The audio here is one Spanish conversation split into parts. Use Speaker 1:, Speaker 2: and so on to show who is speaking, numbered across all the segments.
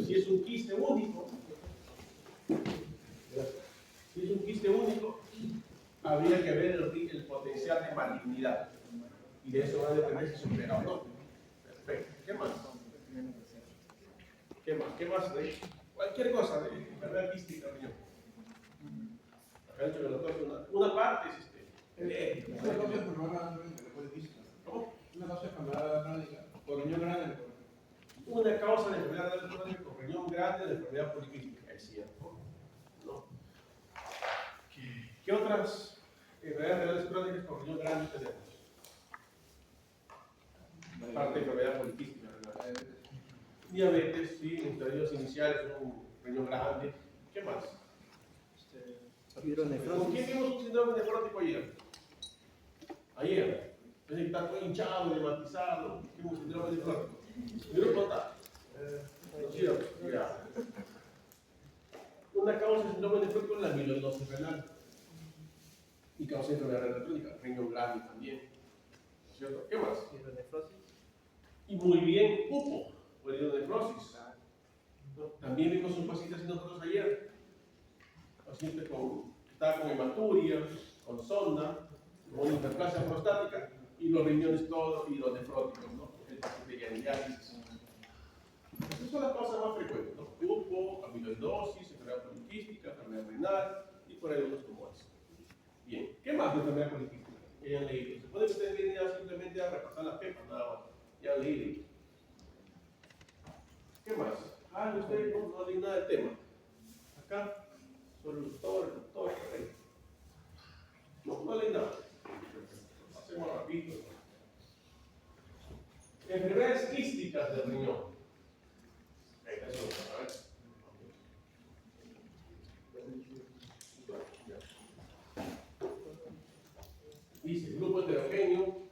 Speaker 1: si es un quiste único, habría que ver el potencial de malignidad. Y de eso va a depender si supera o no. Perfecto. ¿Qué más? ¿Qué más? Cualquier cosa de enfermedad quística, riñón. Acá he dicho que los dos, una parte es
Speaker 2: Una cosa es enfermedad crónica, después de quística.
Speaker 1: ¿Cómo?
Speaker 2: Una cosa es enfermedad crónica, por riñón grande.
Speaker 1: Una causa de enfermedad crónica con riñón grande de enfermedad poliquística, es cierto. ¿No? ¿Qué otras enfermedades crónicas con riñón grande tenemos? Parte de enfermedad poliquística. Diabetes, sí, en estadios iniciales, un riñón grande. ¿Qué más? ¿Con quién vimos un síndrome nefrótico ayer? Ayer. Está todo hinchado, hematizado. Vimos un síndrome nefrótico. ¿Mi grupo está? Ya. Una causa de síndrome nefrótico es la amiloidosis renal. Y causa de enfermedad renal crónica, riñón grande también. ¿Cierto? ¿Qué más? Y muy bien, pupo, o hidronefrosis. También vimos un paciente así nosotros ayer. Paciente que estaba con hematuria, con sonda, con hiperplasia prostática y los riñones todos hidronefróticos, ¿no? El paciente ya en diálisis. Esas son las cosas más frecuentes, ¿no? Pupo, amiloidosis, enfermedad poliquística, enfermedad renal y por ahí unos tumores. Bien, ¿qué más de enfermedad poliquística? Que hayan leído. Se puede que ustedes vienen ya simplemente a repasar la pepa, nada más. Ya han leído. ¿Qué más? Ustedes no leen nada del tema. Acá, solo el doctor, por ahí. No leen nada. Hacemos rápido. Enfermedades quísticas del riñón. Dice, grupo heterogéneo.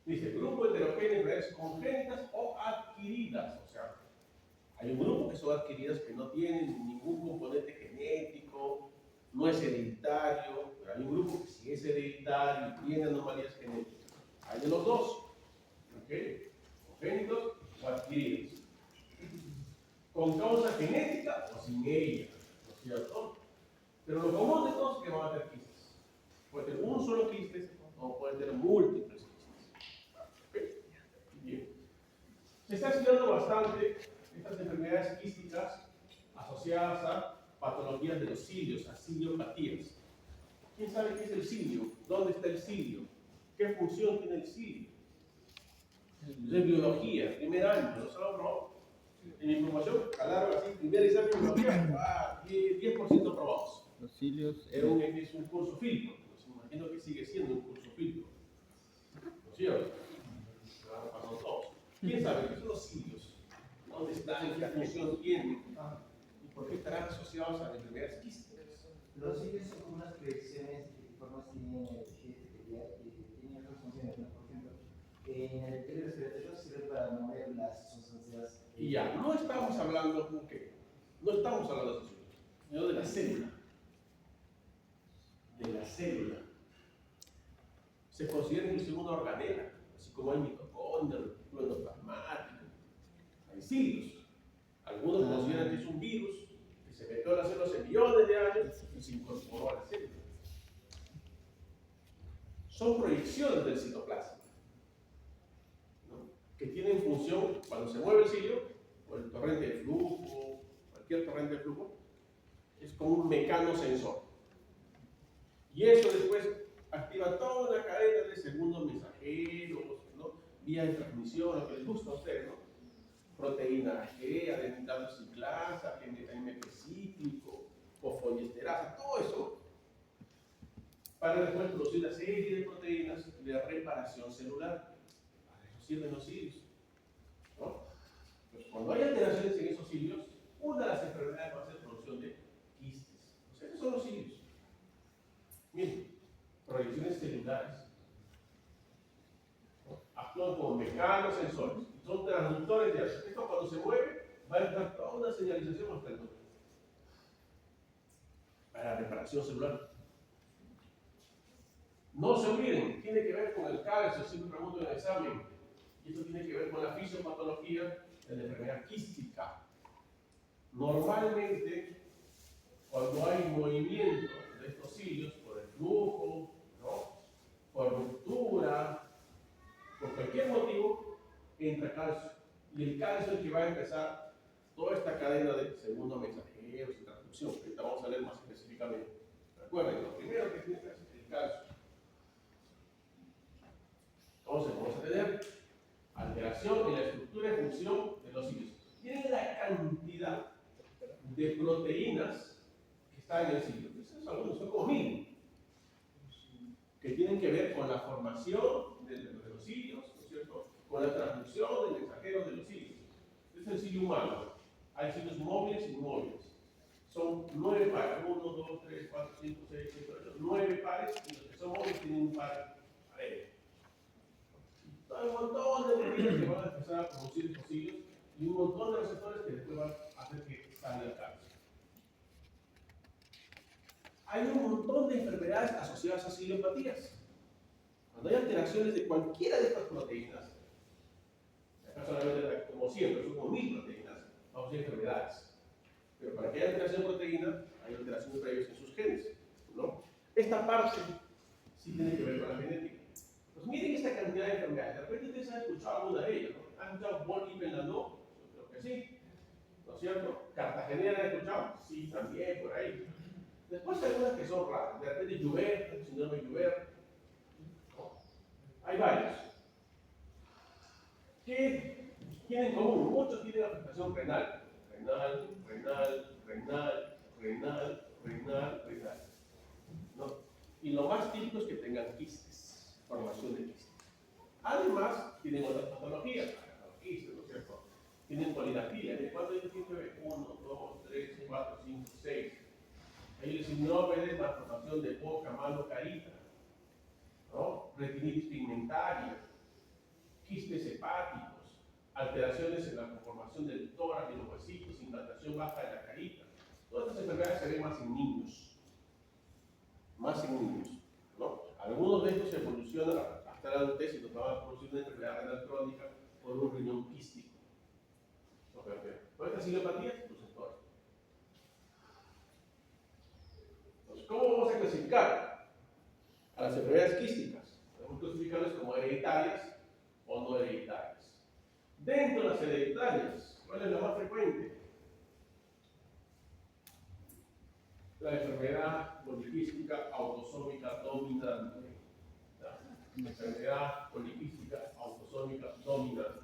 Speaker 1: Dice, grupo heterogéneo de enfermedades congénitas o adquiridas. O sea, hay un grupo que son adquiridas que no tienen ningún componente genético, no es hereditario, pero hay un grupo que sí es hereditario y tiene anomalías genéticas. Hay de los dos, ¿ok? Congénitos o adquiridos. Con causa genética o sin ella, ¿no es cierto? Pero lo común de todos es que van a tener quistes. Puede tener un solo quiste o puede tener múltiples quistes. ¿Okay? Bien. Se está estudiando bastante estas enfermedades quísticas asociadas a patologías de los cilios, a ciliopatías. ¿Quién sabe qué es el cilio? ¿Dónde está el cilio? ¿Qué función tiene el cilio? De biología, primer año, ¿no saben, no? En mi formación, a largo así, primer examen de biología, 10% aprobados.
Speaker 3: Los cilios
Speaker 1: Es un curso filtro, pues imagino que sigue siendo un curso filtro. ¿No es cierto? Claro, pasó todos. ¿Quién sabe qué son los cilios? ¿Dónde están? ¿Qué función tienen? ¿Y por qué estarán asociados a enfermedades quísticas?
Speaker 4: Los cilios son como unas proyecciones que formas tienen que tienen otras funciones, ¿no? Por ejemplo, en el interior respiratorio sirve para mover las sustancias.
Speaker 1: Y ya, no estamos hablando con qué. No estamos hablando de eso, sino de la célula. De la célula. Se considera inclusive una organela, así como hay mitocondria, endoplasmático. Hay cilios. Algunos consideran que es un virus que se metió a las células hace millones de años y se incorporó a la célula. Son proyecciones del citoplasma, ¿no? Que tienen función cuando se mueve el cilio, o el torrente de flujo, cualquier torrente de flujo, es como un mecanosensor. Y eso después activa toda una cadena de segundos mensajeros, ¿no? Vías de transmisión, lo que les gusta a ustedes, ¿no? Proteína G, adenina ciclasa, AMP cíclico, fosfoliesterasa, todo eso, para después producir una serie de proteínas de reparación celular. Para eso sirven los cilios, ¿no? Pues cuando hay alteraciones en esos cilios, una de las enfermedades va a ser producción de quistes. O sea, esos son los cilios. Miren, proyecciones celulares. Actúan como mecanosensores. Son transductores de algo. Esto cuando se mueve va a entrar toda una señalización hasta el núcleo. Para reparación celular. No se olviden, tiene que ver con el calcio. Siempre pregunto en el examen. Y esto tiene que ver con la fisiopatología de la enfermedad quística. Normalmente, cuando hay movimiento de estos cilios por el flujo, ¿no? Por ruptura, por cualquier motivo, entra calcio. Y el calcio es el que va a empezar toda esta cadena de segundos mensajeros y transducción. Ahorita vamos a ver más específicamente. Recuerden, lo primero que tiene que hacer es el calcio. Entonces, vamos a tener alteración en la estructura y función de los cilios. Miren la cantidad de proteínas que están en el cilio. Esos algunos son como 1000, que tienen que ver con la formación de los cilios, ¿no es cierto? Con la transducción de mensajeros de los cilios. Este es el cilio humano. Hay cilios móviles y inmóviles. Son 9 pares. 1, 2, 3, 4, 5, 6, 7, 8. 9 pares, y los que son móviles tienen un par parejo. Hay un montón de proteínas que van a empezar a producir estos cilios y un montón de receptores que después van a hacer que salga el calcio. Hay un montón de enfermedades asociadas a ciliopatías. Cuando hay alteraciones de cualquiera de estas proteínas, acá solamente, como siempre, son como 1000 proteínas, vamos a tener enfermedades. Pero para que haya alteración de proteína, hay alteraciones previas en sus genes, ¿no? Esta parte sí tiene que ver con la genética. Pues miren esta cantidad de enfermedades. De repente ustedes han escuchado alguna de ellas, ¿no? ¿Han escuchado von Hippel-Lindau? Yo creo que sí, ¿no es cierto? ¿Cartagenera han escuchado? Sí, también, por ahí. Después hay algunas que son raras. De repente Joubert, el síndrome de Joubert. ¿No? Hay varios. ¿Qué tienen en común? Muchos tienen afectación renal. Renal. ¿No? Y lo más típico es que tengan quistes, formación de quistes. Además, tienen otras patologías, quistes, ¿no es cierto? Tienen polidactilia. ¿De cuánto ellos tienen? 1, 2, 3, 4, 5, 6. Hay el síndrome de malformación de boca, mano, carita, ¿no? Retinitis pigmentaria, quistes hepáticos, alteraciones en la conformación del tórax y los huesitos, implantación baja de la carita. Todas estas enfermedades se ven más en niños. ¿No? Algunos de estos evolucionan hasta la adultez y nos van a producir una enfermedad renal crónica por un riñón quístico. ¿No? Estas ciliopatías, pues es todo esto. Entonces, ¿cómo vamos a clasificar a las enfermedades quísticas? Podemos clasificarlas como hereditarias o no hereditarias. Dentro de las hereditarias, ¿cuál es la más frecuente? La enfermedad poliquística autosómica dominante. La enfermedad poliquística autosómica dominante.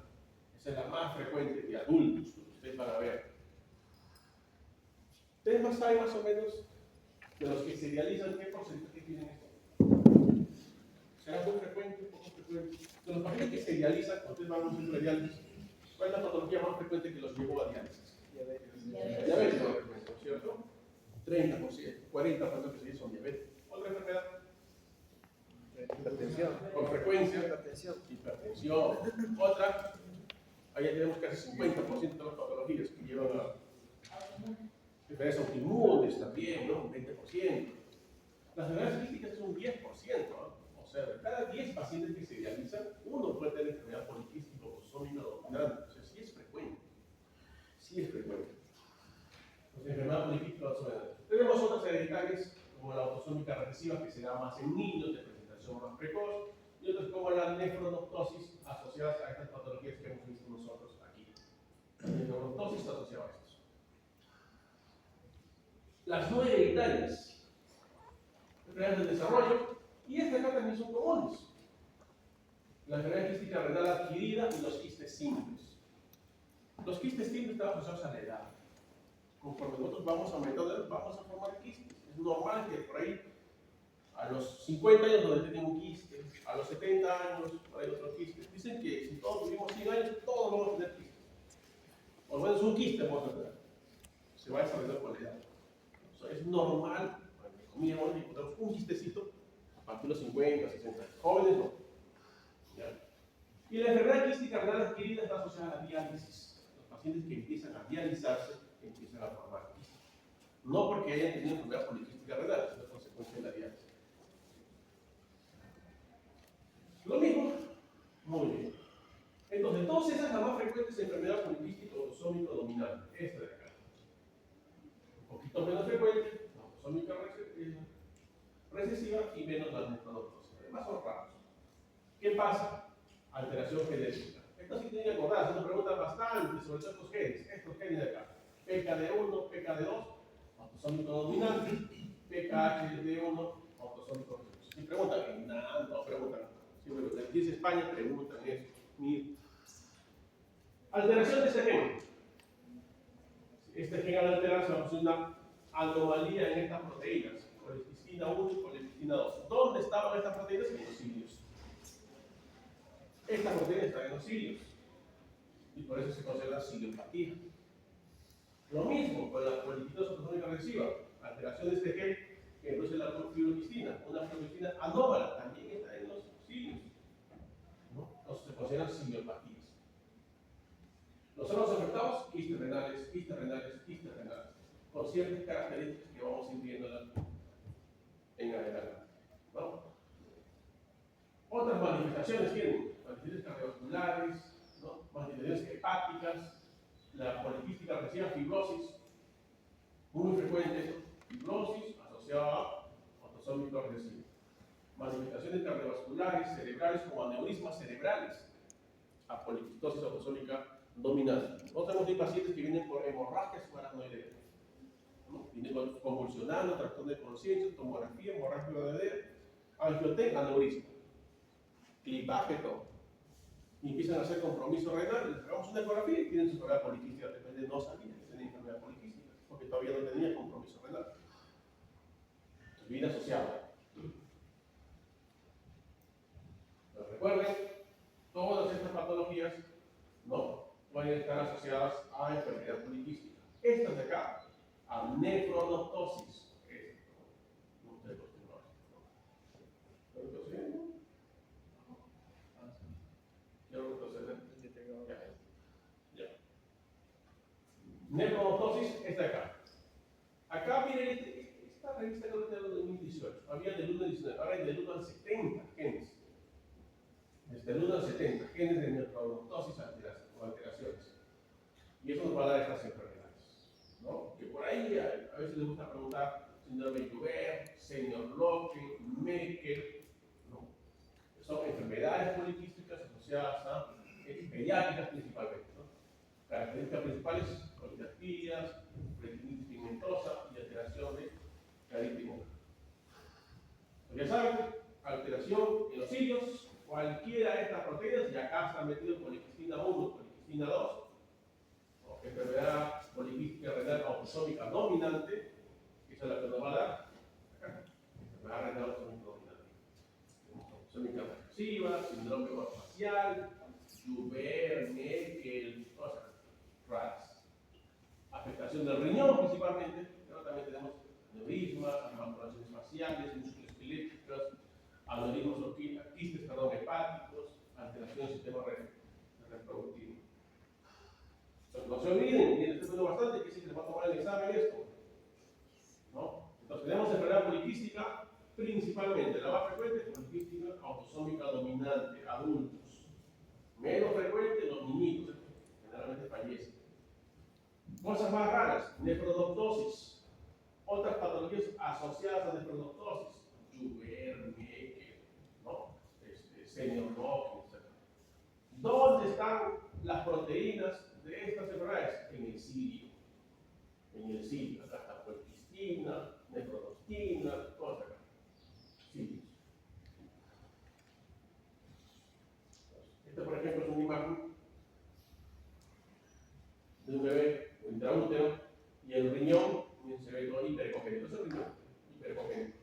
Speaker 1: Esa es la más frecuente de adultos, que ustedes van a ver. ¿Ustedes más saben más o menos de los que se realizan qué porcentaje tienen esto? ¿Será muy frecuente, poco frecuente? De los pacientes que se dializan, ustedes van a un centro de diálisis, ¿cuál es la patología más frecuente que los llevó a diálisis? Diabetes, ¿no es cierto? 30%, 40% que sí son diabetes. ¿Otra enfermedad?
Speaker 2: Hipertensión.
Speaker 1: Con frecuencia. Hipertensión. Otra. Ahí tenemos casi 50% de las patologías que llevan a enfermedades autoinmunes también, ¿no? Un 20%. Las enfermedades críticas es un 10%, ¿no? O sea, de cada 10 pacientes que se dializan, uno puede tener enfermedad poliquística autosómica dominante. O sea, sí es frecuente. Entonces, enfermedad poliquística autosómica. Tenemos otras hereditarias, como la autosómica recesiva, que se da más en niños, de presentación más precoz, y otras como la nefronoptosis, asociadas a estas patologías que hemos visto nosotros aquí. La nefronoptosis está asociada a estos. Las no hereditarias, enfermedades del desarrollo, y estas acá también son comunes. La enfermedad quística renal adquirida y los quistes simples. Los quistes simples están asociados a la edad. Conforme nosotros vamos aumentando, vamos a formar quistes. Es normal que por ahí, a los 50 años donde tienen un quiste, a los 70 años por ahí otro quiste. Dicen que si todos vivimos 100 años, todos vamos a tener quistes. Por lo menos un quiste vamos a tener. Se va a desarrollar con la edad. O sea, es normal, entre comillas, vamos a encontrar un quistecito a partir de los 50, 60 años. Jóvenes no. ¿Ya? Y la enfermedad quística renal adquirida está asociada a la diálisis. Los pacientes que empiezan a dializarse empiezan a formar quistes. No porque hayan tenido enfermedad poliquística renal, sino consecuencia de la diálisis. Lo mismo, Muy bien. Entonces, todas esas son las más frecuentes enfermedad poliquística autosómica dominante. Esta de acá. Un poquito menos frecuente, la autosómica recesiva y menos la nefrodoptosis. Además son raros. ¿Qué pasa? Alteración genética. Esto sí tiene que acordarse, nos preguntan bastante sobre estos genes de acá. PKD1, PKD2, autosómico dominante, PKHD1, autosómico recesivo. Si preguntan, no preguntan. Si me lo dice España, preguntan eso. Mira. Alteración de este gen. Este gen al alterarse va a ser una anomalía en estas proteínas, colecistina 1 y colecistina 2. ¿Dónde estaban estas proteínas? En los cilios. Estas proteínas están en los cilios y por eso se considera ciliopatía. Lo mismo con la poliquitosis autosómica recesiva, alteración de este gen que produce la fibroquistina, una fibroquistina anómala, también está en los cilios. ¿No? Entonces se consideran ciliopatías. Los órganos afectados, quistes renales, con ciertas características que vamos a ir viendo en adelante. ¿No? Otras manifestaciones tienen manifestaciones cardiovasculares, ¿no? Manifestaciones hepáticas, la poliquística recesiva, fibrosis, muy frecuente, fibrosis asociada a autosómico recesivo. Manifestaciones cardiovasculares, cerebrales, como aneurismas cerebrales, a poliquistosis autosómica dominante. Nosotros tenemos pacientes que vienen por hemorragias paranoideas, ¿no? Vienen convulsionando, trastorno de conciencia, tomografía, hemorragia paranoidea, angiotec, aneurisma, clipaje, todo. Y empiezan a hacer compromiso renal, les hagamos una ecografía y tienen su enfermedad poliquística. De repente no sabían que tenían enfermedad poliquística, porque todavía no tenía compromiso renal. Entonces, viene asociado. Pero recuerden, todas estas patologías no pueden estar asociadas a enfermedad poliquística. Estas de acá, a nefrodoptosis. No estoy acostumbrado. ¿Pero qué haciendo? Quiero retroceder. Ya. Nefrodoptosis está acá. Acá, miren, esta revista creo que es de 2018. Había del 1 al 19, ahora hay del 1 al 70 genes. Desde el 1 al 70 genes de nefrodoptosis o alteraciones. Y eso nos va a dar estas enfermedades, ¿no? Que por ahí a veces les gusta preguntar síndrome de Joubert, senior Loken, Meckel, ¿no? Son enfermedades poliquísticas asociadas a pediátricas principalmente, ¿no? Características principales, polidactías, retinitis pigmentosa y alteración de carítima. Ya saben, alteración en los cilios, cualquiera de estas proteínas, y acá está metido poliquistina 1, poliquistina 2, o enfermedad poliquística renal autosómica dominante, que esa es la que nos va a dar, acá, enfermedad renal autosómica dominante. Autosómica recesiva, síndrome orofacial, Joubert, Meckel, cosas raras. Afectación del riñón principalmente, pero también tenemos aneurismas, malformaciones faciales, musculoesqueléticas, aneurismas o quistes hepáticos, alteración del sistema reproductivo. Entonces, no se olviden, y les estoy bastante que sí que les va a tomar el examen esto, ¿no? Entonces tenemos enfermedad poliquística principalmente, la más frecuente, poliquística autosómica dominante, adultos. Menos frecuente, los niñitos, generalmente fallecen. Cosas más raras, nefrodoptosis, otras patologías asociadas a nefrodoptosis, Joubert, Meckel, ¿no? Senior Loken, etc. ¿Dónde están las proteínas de estas enfermedades? En el cilio. En el cilio, acá está poliquistina, nefrodoptina, todas acá. Cilios. Esta, por ejemplo, es una imagen de un bebé intraútero y el riñón se ve todo hipercogénico. Es el riñón hipercogénico.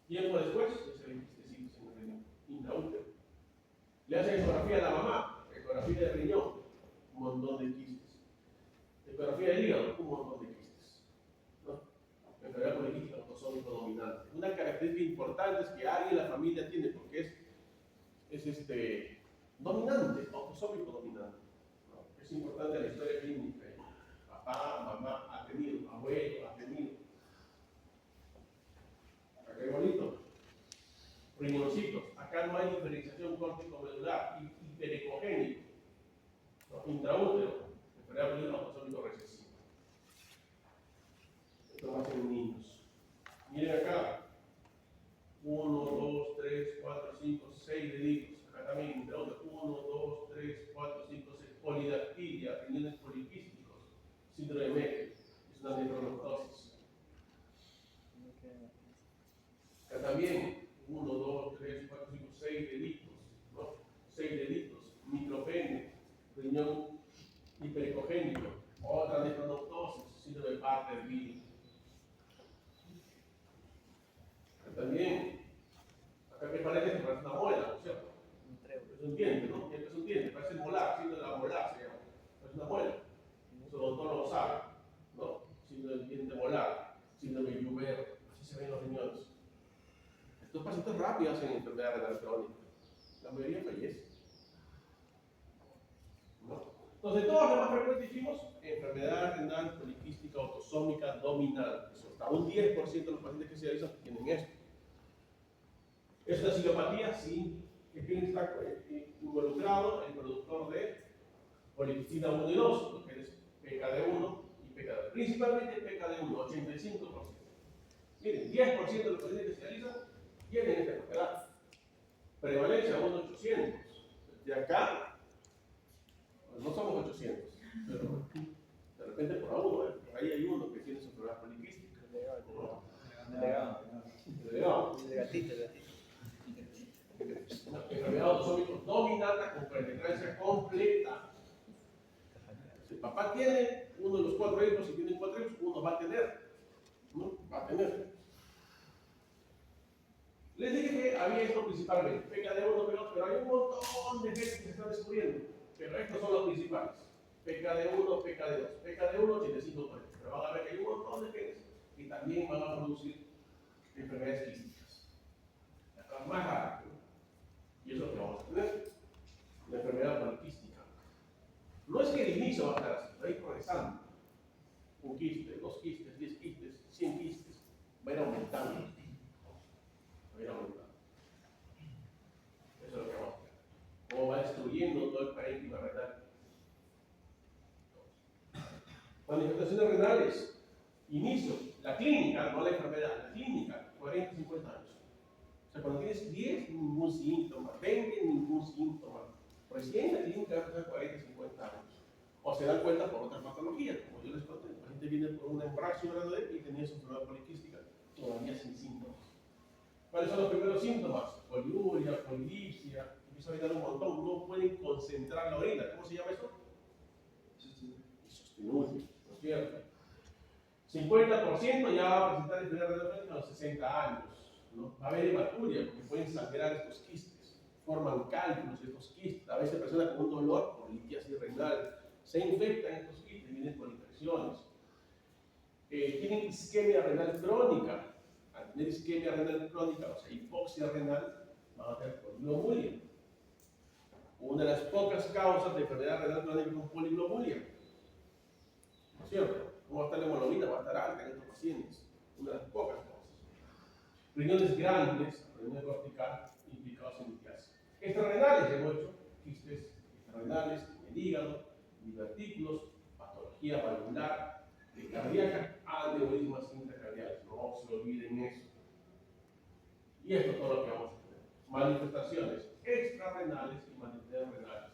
Speaker 1: Tiempo después se ven quistecitos en el riñón intraútero. Le hacen ecografía a la mamá, ecografía del riñón, un montón de quistes. Ecografía del hígado, un montón de quistes. ¿No? Enfermedad poliquística autosómico dominante. Una característica importante es que alguien en la familia tiene, porque es dominante, autosómico dominante. ¿No? Es importante la historia clínica. Papá, mamá ha tenido, abuelo ha tenido. Acá hay bonito. Riñoncitos. Acá no hay diferenciación córtico deditos. Acá también entre otros 1, 2, 3, 4, 5, 6. Polidactilia, riñones poliquísticos. Síndrome de Meckel, es una nefrocrosis. Acá también 1, 2, 3, 4, 5, 6 deditos, ¿no? 6 deditos. Micropene, riñón hiperecogénico. Otra nefronoptosis, síndrome de Bartter-Biedl. También, acá que parece una muela, ¿no es cierto? Es un diente, ¿no? Es un diente, parece molar, síndrome de la molar se llama. Es una muela. Eso el doctor lo sabe, ¿no? Síndrome del diente molar, síndrome de Joubert, así se ven los riñones. Estos pacientes rápidos hacen enfermedad renal crónica. La mayoría fallece. ¿No? Entonces, todos los más frecuentes dijimos enfermedad renal poliquística autosómica dominante. Hasta un 10% de los pacientes que se realizan tienen esto. ¿Es una citopatía? Sí. ¿Quién está involucrado? El productor de policistina 1 y 2, lo que es PKD1 y PKD2. Principalmente PKD1, 85%. Miren, 10% de los pacientes que se realizan tienen esta enfermedad. Prevalencia 1,800. De acá, pues no somos 800, pero de repente por uno, por ahí hay uno que tiene su enfermedad poliquística. Delegado. Una enfermedad autosómica dominante con penetrancia completa. Si el papá tiene uno de los 4 hijos, si tienen 4 hijos, uno va a tener. ¿No? Va a tener. Les dije que había esto principalmente, PKD1, PKD2, pero hay un montón de gente que se está descubriendo. Pero estos son los principales. PKD1, PKD2. PKD1, 85%. Pero van a ver que hay un montón de genes que también van a producir enfermedades quísticas. Las más raras. Y es lo que vamos a tener. La enfermedad poliquística. No es que el inicio va a estar así, va a ir progresando. Un quiste, 2 quistes, 10 quistes, 100 quistes. Va a ir aumentando. Va a ir aumentando. Eso es lo que vamos a ver. Cómo va destruyendo todo el parénquima renal. Manifestaciones renales. Inicio. La clínica, no la enfermedad. La clínica, 40, 50 años. O sea, cuando tienes 10, ningún síntoma. 20, ningún síntoma. Recién la clínica va a tener 40, 50 años. O se dan cuenta por otra patología. Como yo les conté, la gente viene por una hemorragia renal y tenía su enfermedad poliquística todavía sin síntomas. ¿Cuáles son los primeros síntomas? Poliuria, polidipsia, empieza a orinar un montón, no pueden concentrar la orina. ¿Cómo se llama eso? Insostenuria, ¿no es cierto? 50% ya va a presentar enfermedad renal crónica a los 60 años. ¿No? Va a haber hematuria porque pueden sangrar estos quistes, forman cálculos estos quistes. A veces se presenta con un dolor por litiasis renal, se infectan estos quistes, vienen con infecciones. Tienen isquemia renal crónica. Al tener isquemia renal crónica, o sea, hipoxia renal, van a tener poliglobulia. Una de las pocas causas de enfermedad renal crónica con poliglobulia. ¿No es cierto? ¿Cómo va a estar la hemoglobina? Va a estar alta en estos pacientes. Una de las pocas causas. Riñones grandes, riñón cortical, implicados en litiasis. Extrarrenales, hemos hecho quistes extrarrenales en el hígado, divertículos, patología valvular, cardíaca, aneurismas intracardiales. No se olviden eso. Y esto es todo lo que vamos a tener. Manifestaciones extrarrenales y manifestaciones renales.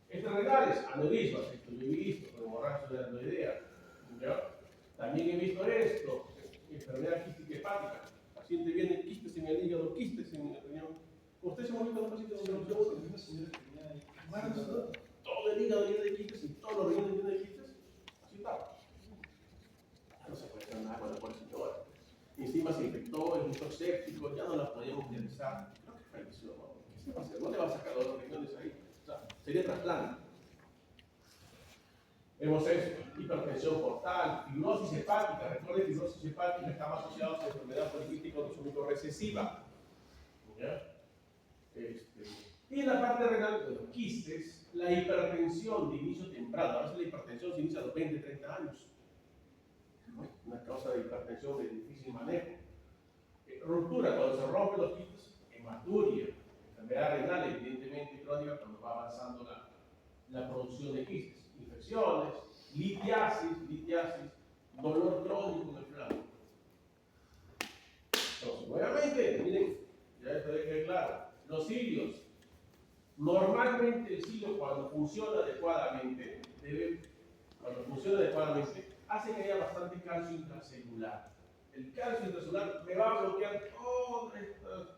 Speaker 1: Extrarrenales, aneurismas, esto yo he visto, con hemorragia de adenoidea. También he visto esto, enfermedad quística hepática. Paciente viene quistes en el hígado, quistes en el riñón. ¿Ustedes se han visto a un paciente con una señora que tenía todo el hígado lleno de quistes y todos los riñones llenos de quistes? Así está. No se puede hacer nada con la pobre señora. Encima se infectó, es un shock séptico, ya no la podíamos utilizar. Creo que falleció, ¿no? ¿Qué se va a hacer? No le va a sacar los riñones ahí. O sea, sería trasplante. Hemos hecho hipertensión portal, fibrosis hepática. Recuerden, fibrosis hepática estaba asociada a la enfermedad poliquística autosómica recesiva. ¿Ya? Y en la parte renal, bueno, quistes, la hipertensión de inicio temprano. A veces la hipertensión se inicia a los 20, 30 años. ¿No? Una causa de hipertensión de difícil manejo. Ruptura, cuando se rompen los quistes, hematuria. Enfermedad renal, evidentemente crónica, cuando va avanzando la producción de quistes. Infecciones, litiasis, dolor crónico en el flanco. Entonces, nuevamente, miren, ya esto deja claro, los cilios, Normalmente el ciclo, cuando funciona adecuadamente, hace que haya bastante calcio intracelular. El calcio intracelular me va a bloquear todas estas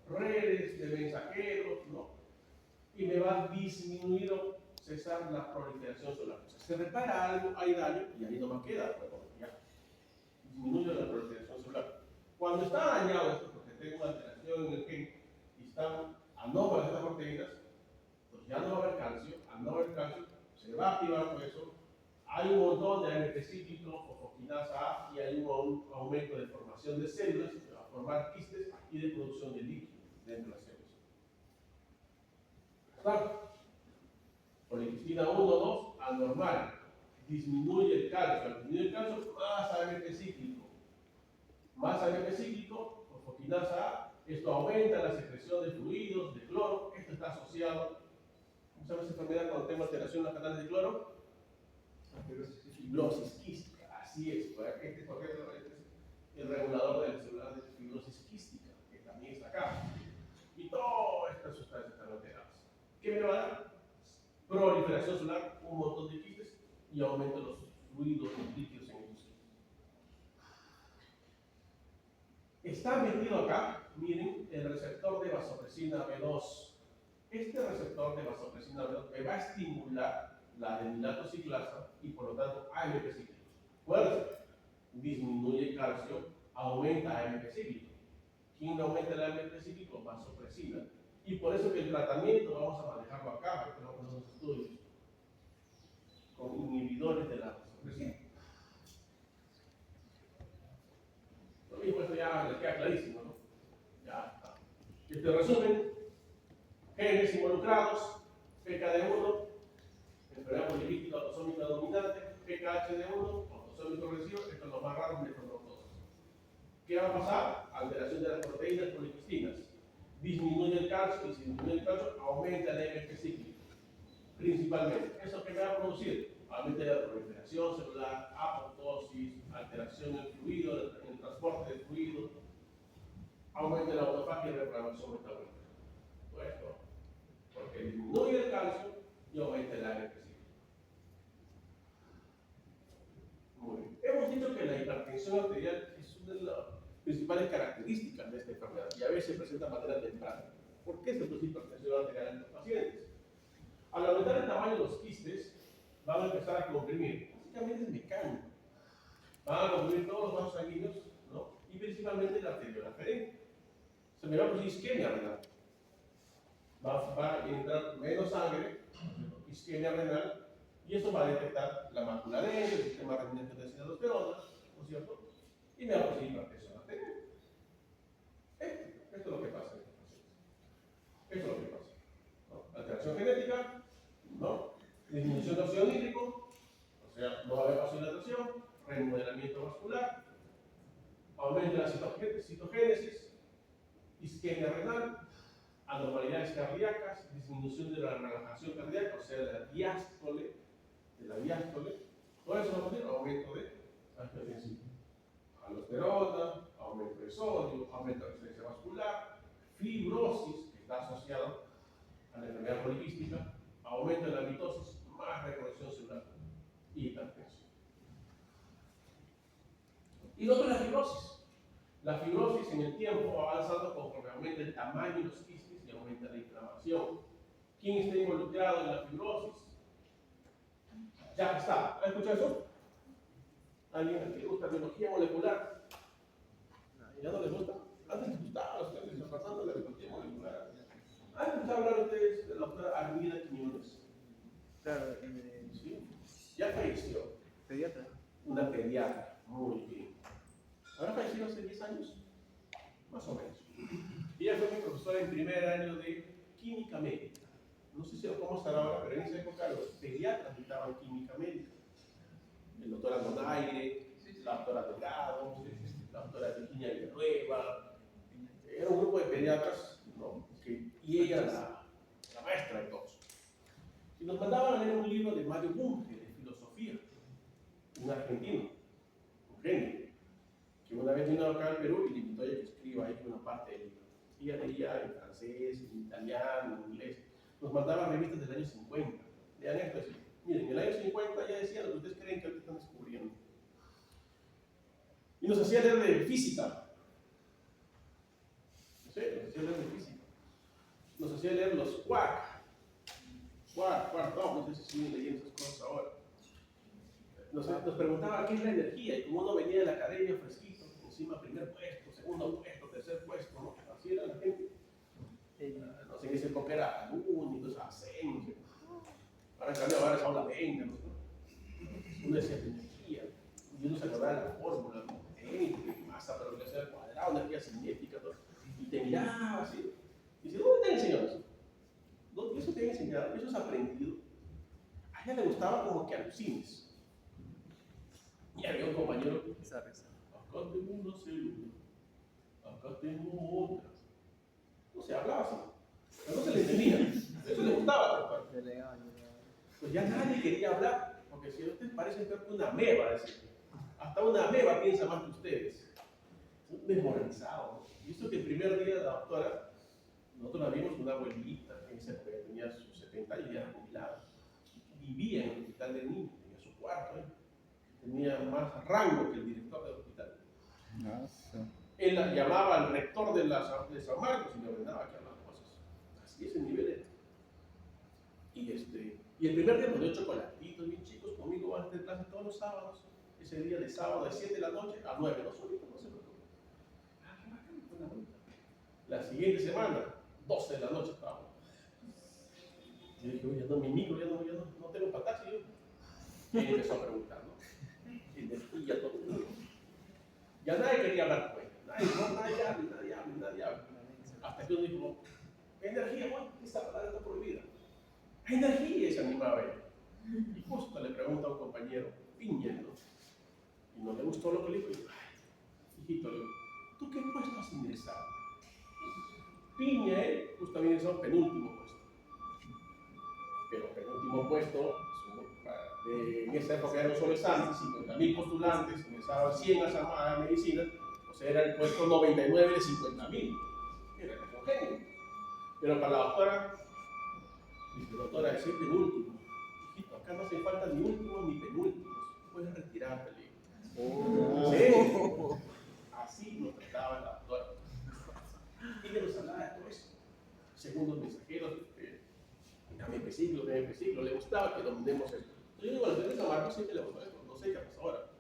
Speaker 1: redes de mensajeros, ¿no? Y me va a disminuir o cesar la proliferación celular. O sea, se repara algo, hay daño y ahí no más queda, pues, ya disminuye la proliferación celular. Cuando está dañado esto, porque tengo una alteración en el gen y están anómalas estas proteínas, pues ya no va a haber calcio. Al no haber calcio, se va a activar por eso. Hay un montón de AMP cíclico, fosfoquinasa A, y hay un aumento de formación de células, se va a formar quistes y de producción de líquido dentro de las células. Claro. Poliquistina 1, 2, anormal. Disminuye el calcio. Al disminuir el calcio, más AMP cíclico. Más AMP cíclico, fosfoquinasa A. Esto aumenta la secreción de fluidos, de cloro. Esto está asociado. ¿Cómo se llama esa enfermedad cuando tengo alteración en los canales de cloro? Fibrosis quística. Así es. Este es el regulador de las células de fibrosis quística, que también está acá. Y todas estas sustancias están alteradas. ¿Qué me va a dar? Proliferación celular, un montón de quistes y aumento de los fluidos, los líquidos en estos quistes. Está metido acá, miren, el receptor de vasopresina B2. Este receptor de vasopresina B2 me va a estimular la adenilato ciclasa y por lo tanto AMP cíclico. Fuerza, disminuye el calcio, aumenta AMP cíclico. ¿Quién aumenta el AMP cíclico? Vasopresina. Y por eso que el tratamiento vamos a manejarlo acá, porque tenemos unos estudios con inhibidores de la vasopresina. Lo mismo, esto ya les queda clarísimo, ¿no? Ya está. Este resumen: genes involucrados, PKD1, enfermedad polilítica autosómica dominante, PKHD1, autosómico recesivo, esto es lo más raro, nefrotosis. ¿Qué va a pasar? Alteración de las proteínas poliquistinas. Disminuye el calcio, y si disminuye el calcio, aumenta el AMP cíclico. Principalmente. ¿Eso qué va a producir? Aumenta la proliferación celular, apoptosis, alteración del fluido, el transporte de fluido, aumenta la autofagia y reprogramación metabólica. Pues no, porque disminuye el calcio y aumenta el AMP cíclico. Muy bien. Hemos dicho que la hipertensión arterial es una de las principales características de esta enfermedad y a veces se presenta de manera temprana. ¿Por qué se produce hipertensión arterial en los pacientes? Al aumentar el tamaño de los quistes, van a empezar a comprimir. Básicamente es mecánico. Van a comprimir todos los vasos sanguíneos, ¿no? Y principalmente la arteriola aferente. Se me va a producir isquemia renal. Va a entrar menos sangre, isquemia renal, y eso va a detectar la mácula densa, el sistema renal de aldosterona, ¿no es cierto? Y me va a producir hipertensión arterial. Esto es lo que pasa en estos pacientes. Esto es lo que pasa, ¿no? Alteración genética, ¿no? Disminución de óxido nítrico, o sea, no va a haber vasodilatación, remodelamiento vascular, aumento de la citogénesis, isquemia renal, anormalidades cardíacas, disminución de la relajación cardíaca, o sea, de la diástole, todo eso va a tener aumento de angiotensión, aldosterona, aumento de sodio, aumento de resistencia vascular, fibrosis, que está asociado a la enfermedad poliquística, aumento de la mitosis, más reproducción celular y hipertensión. Y lo otro es la fibrosis. La fibrosis en el tiempo va avanzando conforme aumenta el tamaño de los quistes y aumenta la inflamación. ¿Quién está involucrado en la fibrosis? Ya está. ¿Han escuchado eso? ¿Alguien que le gusta biología molecular? ¿Ya no les gusta? Antes les gustaba, los que les pasando la biología molecular. ¿Han escuchado hablar ustedes de la doctora Armida Quiñones?
Speaker 2: Claro,
Speaker 1: Sí. Ya falleció.
Speaker 2: pediatra.
Speaker 1: Una pediatra. Muy bien. ¿Habrá fallecido hace 10 años? Más o menos. Ella fue mi profesora en primer año de química médica. No sé si cómo estará ahora, pero en esa época los pediatras dictaban química médica. El doctor Andonaire, la doctora Delgado, la doctora Virginia Villanueva. Era un grupo de pediatras, ¿no? Y ella era la maestra de todos. Y nos mandaban a leer un libro de Mario Bunge, de filosofía, un argentino, un genio, que una vez vino acá al Perú y le invitó a ella que escriba ahí una parte del libro. Ella leía en francés, en italiano, en inglés. nos mandaba revistas del año 50. Lean esto, decía, miren, en el año 50 ya decían lo que ustedes creen que ahorita están descubriendo. Y nos hacía leer de física. No sé, nos hacía leer de física. Nos hacía leer los quark, no sé si siguen leyendo esas cosas ahora. Nos preguntaba qué es la energía, y como uno venía de la academia fresquito, encima primer puesto, segundo puesto, tercer puesto, ¿no? Así era la gente. No sé, en esa época era únicos, ascensos. Ahora en cambio, ahora es aula 20, ¿no? Uno decía energía, y uno se acordaba de la fórmula, ¿no? Masa, pero que sea al cuadrado, energía cinética, ¿no? Y te miraba así, y dice, ¿dónde te han enseñado eso? ¿Dónde eso te han enseñado? ¿Eso has aprendido? A ella le gustaba como que alucines. Y había un compañero que decía, acá tengo una célula, acá tengo otra. No se hablaba así, pero no se le entendía. Eso le gustaba. Pues ya nadie quería hablar, porque si ustedes parecen peor que una ameba, decía. Hasta una ameba piensa más que ustedes. Desmoralizado. Y esto que el primer día de la doctora, nosotros la vimos una abuelita, en esa época tenía sus 70 años y era jubilada. Vivía en el hospital del niño, tenía su cuarto, tenía más rango que el director del hospital. Él llamaba al rector de San Marcos y le ordenaba que hablaba cosas. Así es el nivel de... Y el primer día nos dio chocolatitos bien chicos, conmigo antes de clase todos los sábados. Ese día de sábado de 7 de la noche a 9, no solito, no se preocupe. Ah, qué bacán, fue una bonita. La siguiente semana, 12 de la noche estábamos. Yo dije, oye, no, mi micro ya no tengo para taxi. Y él empezó a preguntar, ¿no? Y ya todo el mundo. Ya nadie quería hablar con él. Nadie habla. Hasta que uno dijo, energía, bueno, esta palabra está prohibida. Energía, y se animaba él. Y justo le pregunta a un compañero, Piña, ¿no? Y no le gustó lo que le dijo. Y dijo, ay, hijito, le digo, ¿tú qué puesto has ingresado? Piña, justo había ingresado penúltimo puesto. Pero penúltimo puesto, en esa época era un solo examen, 50.000 postulantes, ingresaban 100 a medicina, o sea, era el puesto 99 de 50.000. Era casi un genio. Pero para la doctora, dice, doctora, ese es penúltimo. Hijito, acá no hace falta ni últimos ni penúltimos, puedes retirarte, le digo. ¿Sí? Así nos trataba la doctora. Y le nos hablaba de todo eso. Segundos mensajeros, dame pesiclo, le gustaba que dominemos esto. Yo digo, a los de San Marcos siempre le gustó esto, no sé qué pasa ahora.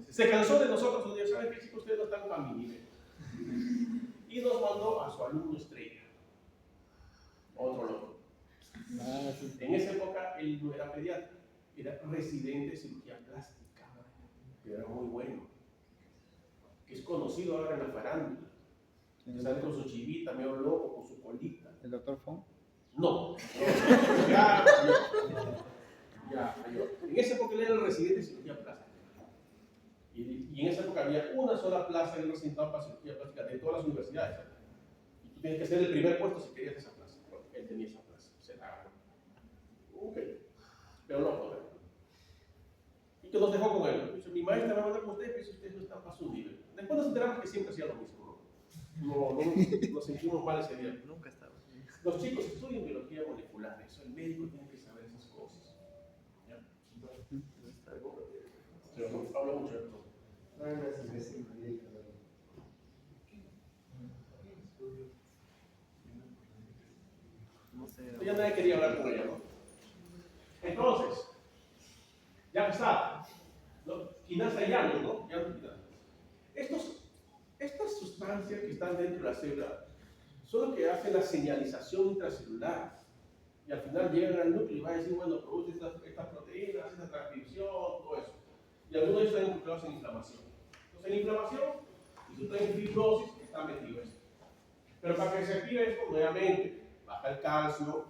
Speaker 1: Se cansó de nosotros un día, ¿saben qué, chicos? Ustedes no están para mi nivel. Y nos mandó a su alumno estrella, otro loco. En esa época él no era pediatra, era residente de cirugía plástica, pero era muy bueno, que es conocido ahora en la farándula, que sale con su chivita, medio loco, con su colita.
Speaker 3: ¿El doctor Fong?
Speaker 1: No, ya. En esa época él era el residente de cirugía plástica. Y en esa época había una sola plaza en el recinto para cirugía plástica de todas las universidades. Y tú tienes que ser el primer puesto si querías esa plaza. Bueno, él tenía esa plaza, se la agarró. Ok, pero no joder. Y que nos dejó con él. Dice, mi maestra va a mandar con ustedes, pero ustedes no están para su nivel. Después nos enteramos que siempre hacía lo mismo. No nos sentimos mal ese día.
Speaker 5: Nunca estaba.
Speaker 1: Los chicos estudian biología molecular, eso el médico tiene que saber esas cosas. ¿Ya? Pero hablo mucho de esto.
Speaker 5: No sé.
Speaker 1: Ya nadie quería hablar con ella, ¿no? Entonces, ya está, ¿no? Quinasa y llanos, ¿no? Estas sustancias que están dentro de la célula son lo que hacen la señalización intracelular. Y al final llegan al núcleo y va a decir, bueno, produce estas proteínas, esta transcripción, todo eso. Y algunos están involucrados en inflamación. Entonces, en inflamación, si tú traes fibrosis, está metido esto. Pero para que se active esto, nuevamente, baja el calcio,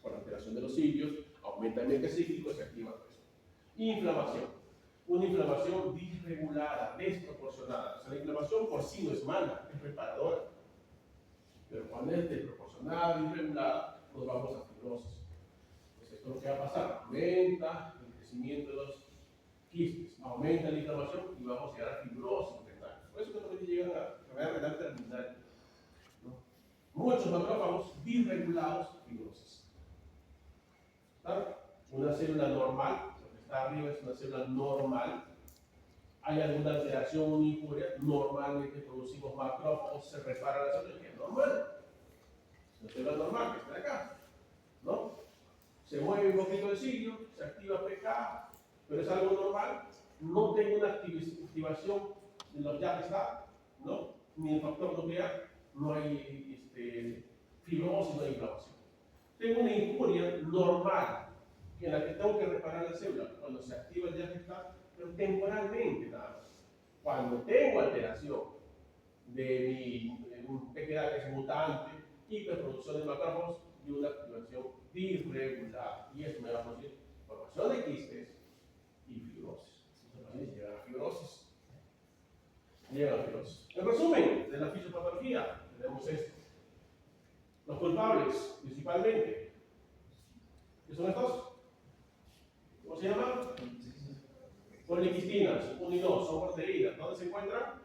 Speaker 1: por la alteración de los cilios, aumenta el eje cíclico y se activa todo esto. Inflamación. Una inflamación disregulada, desproporcionada. O sea, la inflamación por sí no es mala, es reparadora. Pero cuando es desproporcionada, disregulada, nos vamos a fibrosis. Pues esto es lo que va a pasar. Aumenta el crecimiento de los quistes, aumenta la inflamación y vamos a llegar a fibrosis renal. Por eso que también llegan a enfermedad renal terminal. ¿No? muchos macrófagos disregulados fibrosis. ¿Está? Una célula normal, lo que está arriba es una célula normal. Hay alguna alteración unicuria, normalmente producimos macrófagos, se repara la célula, que es normal. Es una célula normal que está acá, ¿no? Se mueve un poquito el cirio, se activa PK, pero es algo normal. No tengo una activación de los ya que está, ¿no? Ni el factor nuclear, no hay fibrosis, no hay inflamación. Tengo una injuria normal, en la que tengo que reparar la célula cuando se activa el ya que está, pero temporalmente nada más. Cuando tengo alteración de un TQA que es mutante, hiperproducción de macrófagos y una activación disregulada. Y eso me va a producir formación de quistes y fibrosis. Los pacientes llegan a fibrosis. En resumen, de la fisiopatología, tenemos esto. Los culpables, principalmente, ¿qué son estos? ¿Cómo se llaman? Poliquistinas, 1 y 2, son proteínas. ¿Dónde se encuentran?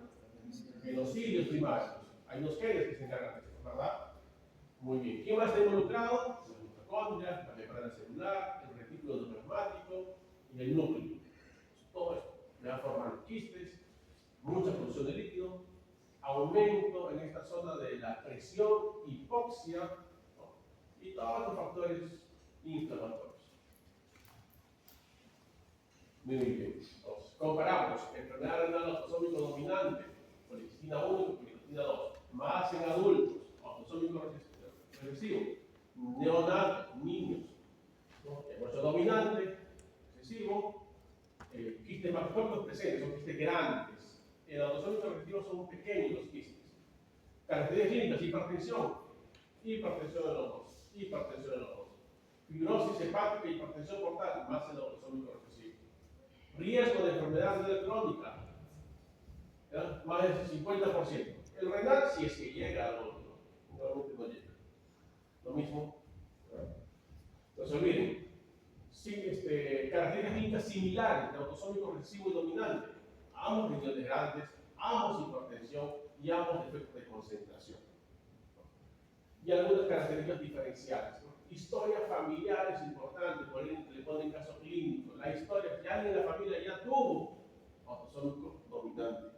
Speaker 1: En los cilios primarios. Hay unos genes que se encargan de esto, ¿verdad? Muy bien. ¿Quién más está involucrado? La mitocondria, la membrana celular, el retículo endoplasmático y el núcleo. Todo esto le va a formar quistes, mucha producción de líquido, aumento en esta zona de la presión, hipoxia, ¿no? Y todos los factores inflamatorios. Muy bien. Entonces, comparamos enfermedad renal autosómico dominante, policistina 1 y policistina 2, más en adultos, autosómico recesivo, neonatos, niños, ¿no? Hemorroide dominante, recesivo, quistes macroscópicos presentes, son quistes grandes. En el autosómico recesivo son pequeños los quistes. Características clínicas, hipertensión en los dos, fibrosis hepática y hipertensión portal, más en el autosómico recesivo. Riesgo de enfermedad renal crónica, ¿ya? Más del 50%. El renal, si es que llega al otro, normalmente no llega. Lo mismo, ¿verdad? No se olviden. Sí, características clínicas similares de autosómico recesivo y dominante. Ambos riñones grandes, ambos hipertensión y ambos defectos de concentración. Y algunas características diferenciales, ¿no? Historia familiar es importante, por ejemplo, le ponen caso clínico. La historia, que alguien en la familia ya tuvo autosómico dominante.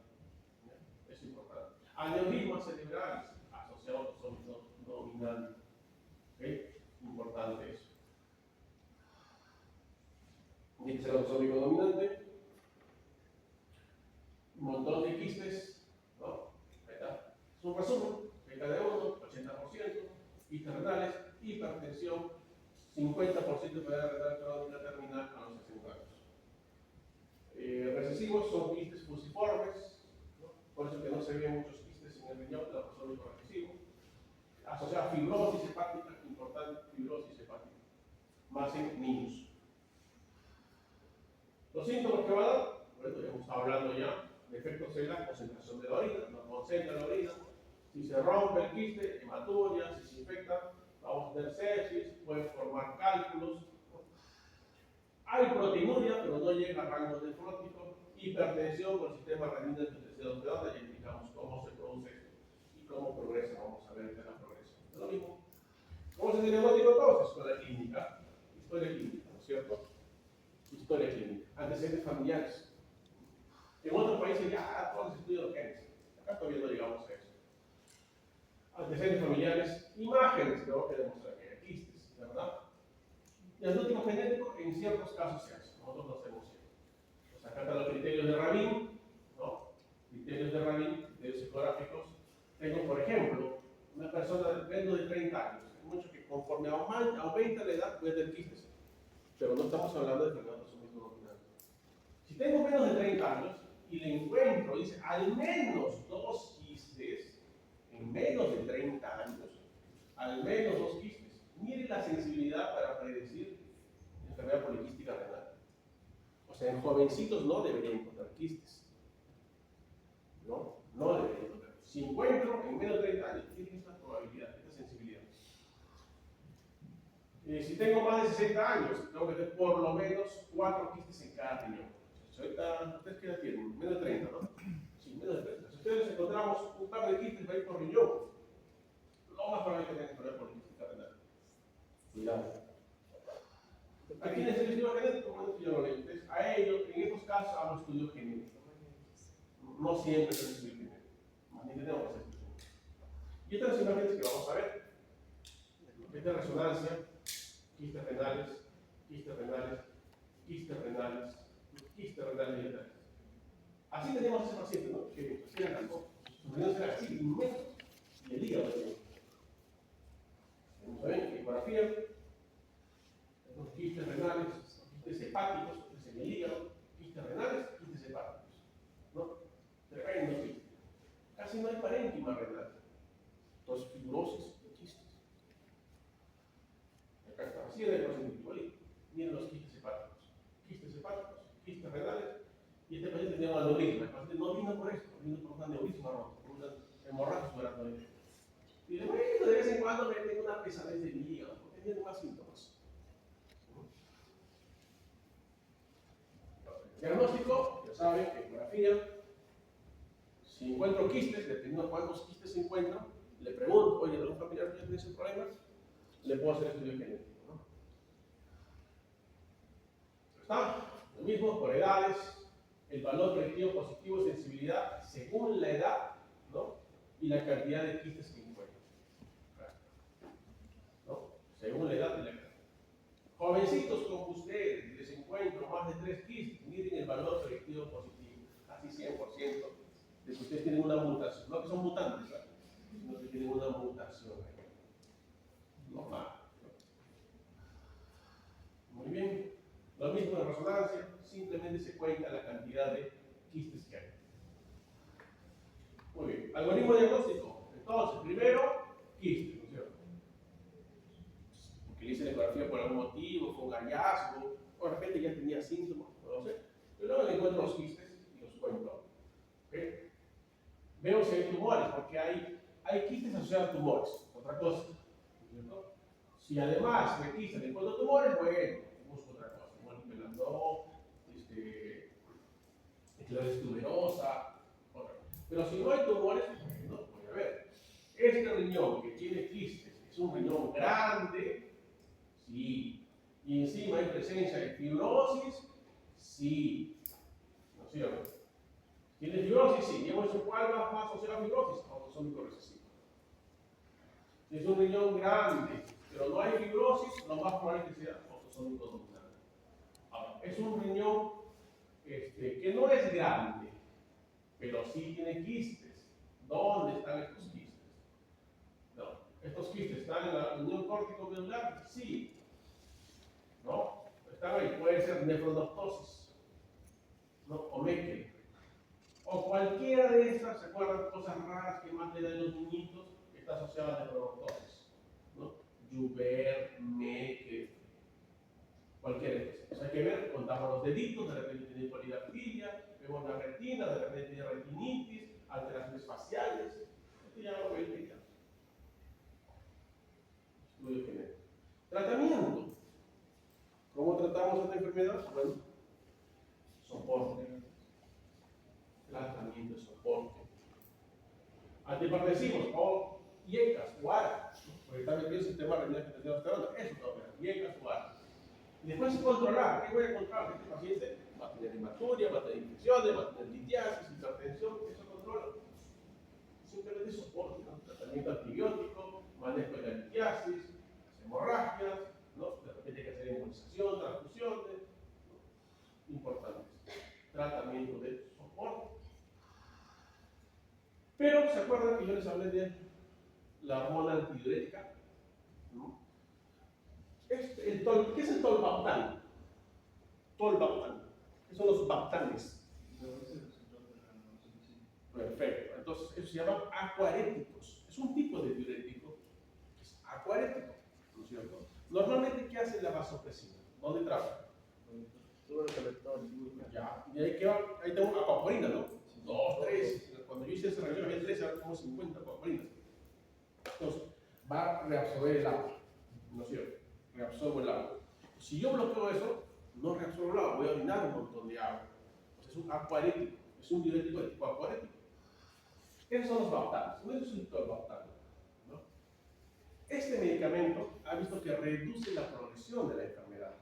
Speaker 1: ¿Ya? Es importante. Aneurismas cerebrales asociados a autosómico dominante. ¿Okay? Importante eso. Tiene que ser autosómico dominante. Un montón de quistes, ¿no? Ahí está. Es un resumen. Beca de 1, 80%. Quistes renales, hipertensión, 50% de enfermedad renal crónica terminal a los 60 años. Recesivos son quistes fusiformes, ¿no? Por eso que no se ven muchos quistes en el riñón del autosómico recesivo. Asociada a fibrosis hepática, importante fibrosis hepática, más en niños. Los síntomas que van a dar, bueno, ya hemos estado hablando ya, defectos celular, concentración de la orina, no concentra la orina. Si se rompe el quiste, hematuria, si se infecta, vamos a tener sepsis, pueden formar cálculos. Hay proteinuria, pero no llega a rango nefrótico. Hipertensión por el sistema renina del tercero grado, ya indicamos cómo se produce esto y cómo progresa. Vamos a ver qué es la progresión. Es lo mismo. ¿Cómo se diagnóstico entonces? Con la clínica. Historia clínica, ¿no es cierto? Historia clínica. Antecedentes familiares. En otros países ya todos los estudios los genes. Acá todavía no llegamos a eso. Antecedentes familiares, imágenes, ¿no? Que demuestran que hay quistes, ¿verdad? Diagnóstico genético en ciertos casos se hace, nosotros no hacemos eso. Pues acá están los criterios de Rabin, ¿no? Criterios de Rabin, criterios psicográficos. Tengo, por ejemplo, una persona menos de 30 años, hay mucho que conforme aumenta la edad puede tener quistes, pero no estamos hablando de enfermedad autosómico dominante. Si tengo menos de 30 años y le encuentro, dice, al menos 2 quistes, en menos de 30 años, al menos 2 quistes. Mire la sensibilidad para predecir enfermedad poliquística renal. O sea, en jovencitos no deberían encontrar quistes. No deberían encontrar. Si encuentro en menos de 30 años, tiene esta probabilidad, esta sensibilidad. Si tengo más de 60 años, tengo que tener por lo menos 4 quistes en cada riñón. Ahorita, ¿ustedes qué edad tienen? Menos de 30, ¿no? Sí, menos de 30. Si ustedes encontramos un par de quistes para ir por riñón, lo más probable es que tengan problemas política renal. Cuidado. ¿A quién es el estudio genético? Bueno, yo lo leo. Entonces, a ellos, en estos casos, hago estudio genético. No siempre es estudio genético. Más bien tenemos que hacer estudio genético. Y estas imágenes que vamos a ver, es de resonancia, quistes renales, quistes renales, quistes renales, quistes renales y renales. Así teníamos a ese paciente, ¿no? Que hacían las cosas. Sus riñones eran así, inmensos, y el hígado también. Vamos a ver, ecografía, los quistes renales, quistes hepáticos, quistes en el hígado, quistes renales, quistes hepáticos. ¿No? Tremendo quiste. Casi no hay parénquima renal. Entonces, fibrosis de quistes. Acá está, así era el paciente igualito. Miren los quistes hepáticos, quistes renales, y este paciente tenía un aneurisma. El paciente no vino por esto, vino por un aneurisma roto, por una hemorragia subaracnoidea. Y de vez en cuando me tengo una pesadez de mi hígado, porque tiene más síntomas. Diagnóstico, ya saben, ecografía. Si encuentro quistes, dependiendo de cuántos quistes encuentro, le pregunto, oye, ¿algún familiar que tiene ese problema? Le puedo hacer estudio genético, ¿no? Está, lo mismo por edades, el valor predictivo positivo, sensibilidad, según la edad, ¿no? Y la cantidad de quistes que encuentro, ¿no? Según la edad y la cantidad. Jovencitos como ustedes, les encuentro más de 3 quistes, miren el valor predictivo positivo, casi 100% de que ustedes tienen una mutación, no que son mutantes, ¿sabes? Sino que tienen una mutación. Normal. Muy bien. Lo mismo en resonancia, simplemente se cuenta la cantidad de quistes que hay. Muy bien. Algoritmo diagnóstico. Entonces, primero, quistes, ¿no es cierto? Porque le hice la ecografía por algún motivo, fue un hallazgo, o de repente ya tenía síntomas, no lo sé. Pero luego le encuentro los quistes y los cuento. ¿Okay? Veo si hay tumores, porque hay quistes asociados a tumores, otra cosa. ¿Cierto? Si además me quistes le encuentro tumores, bueno, busco otra cosa, múltiple melanoma, esclerosis tuberosa, otra. Pero si no hay tumores, no voy a ver. Este riñón que tiene quistes es un riñón grande, sí. Y encima hay presencia de fibrosis, sí. ¿No es cierto? ¿Tiene fibrosis? Sí. ¿Llevo eso cuál va asociado a fibrosis? Autosómico recesivo. Si es un riñón grande, pero no hay fibrosis, lo más probable es que sea autosómico dominante. Ahora, es un riñón que no es grande, pero sí tiene quistes. ¿Dónde están estos quistes? No. ¿Estos quistes están en la unión córtico-medular? Sí. ¿No? Están ahí. Puede ser nefrodoptosis, ¿no? O Meckel. O cualquiera de estas, ¿se acuerdan? Cosas raras que más le dan a los niñitos, está asociada a nefrodoptosis, ¿no? Joubert, Meckel, cualquiera de estas. O sea, hay que ver, contamos los deditos, de repente tiene polidactilia, vemos la retina, de repente tiene retinitis, alteraciones faciales. Esto ya lo ven ya. Estudio genético. Tratamiento. ¿Cómo tratamos esta enfermedad? Bueno, soporte. Tratamiento de soporte. Antihipertensivos o IECAS, UARA, porque está metido el sistema renal que tenemos testosterona, eso todo, IECAS, UARA. Y después controlar, ¿qué voy a controlar? Que este paciente va a tener hematuria, va a tener infecciones, va a tener litiasis, hipertensión, eso controla. Simplemente soporte, ¿no? Tratamiento antibiótico, manejo de la litiasis, las hemorragias, ¿no? De repente hay que hacer embolización, transfusiones, ¿no? Importantes. Tratamiento de soporte. Pero, ¿se acuerdan que yo les hablé de la hormona antidiurética? ¿No? ¿Qué es el tolvaptan? Tolvaptan. ¿Qué son los bactanes? Perfecto. Entonces, eso se llama acuaréticos. Es un tipo de diurético que es acuarético, ¿no es cierto? Normalmente, ¿qué hace la vasopresina? ¿Dónde trabaja?
Speaker 5: Todo el colector.
Speaker 1: Ya. Y ahí, ahí tengo acuaporina, ¿no? 2, 3. Cuando yo hice esa reunión había 3, ahora tenemos 50 acuaporinas. Entonces, va a reabsorber el agua, ¿no es cierto? Reabsorbo el agua. Si yo bloqueo eso, no reabsorbo el agua, voy a orinar un montón de agua. Entonces, es un acuarético, es un diurético de tipo acuarético. ¿Qué son los bactanes? No es un tolvaptan, ¿no? Este medicamento ha visto que reduce la progresión de la enfermedad,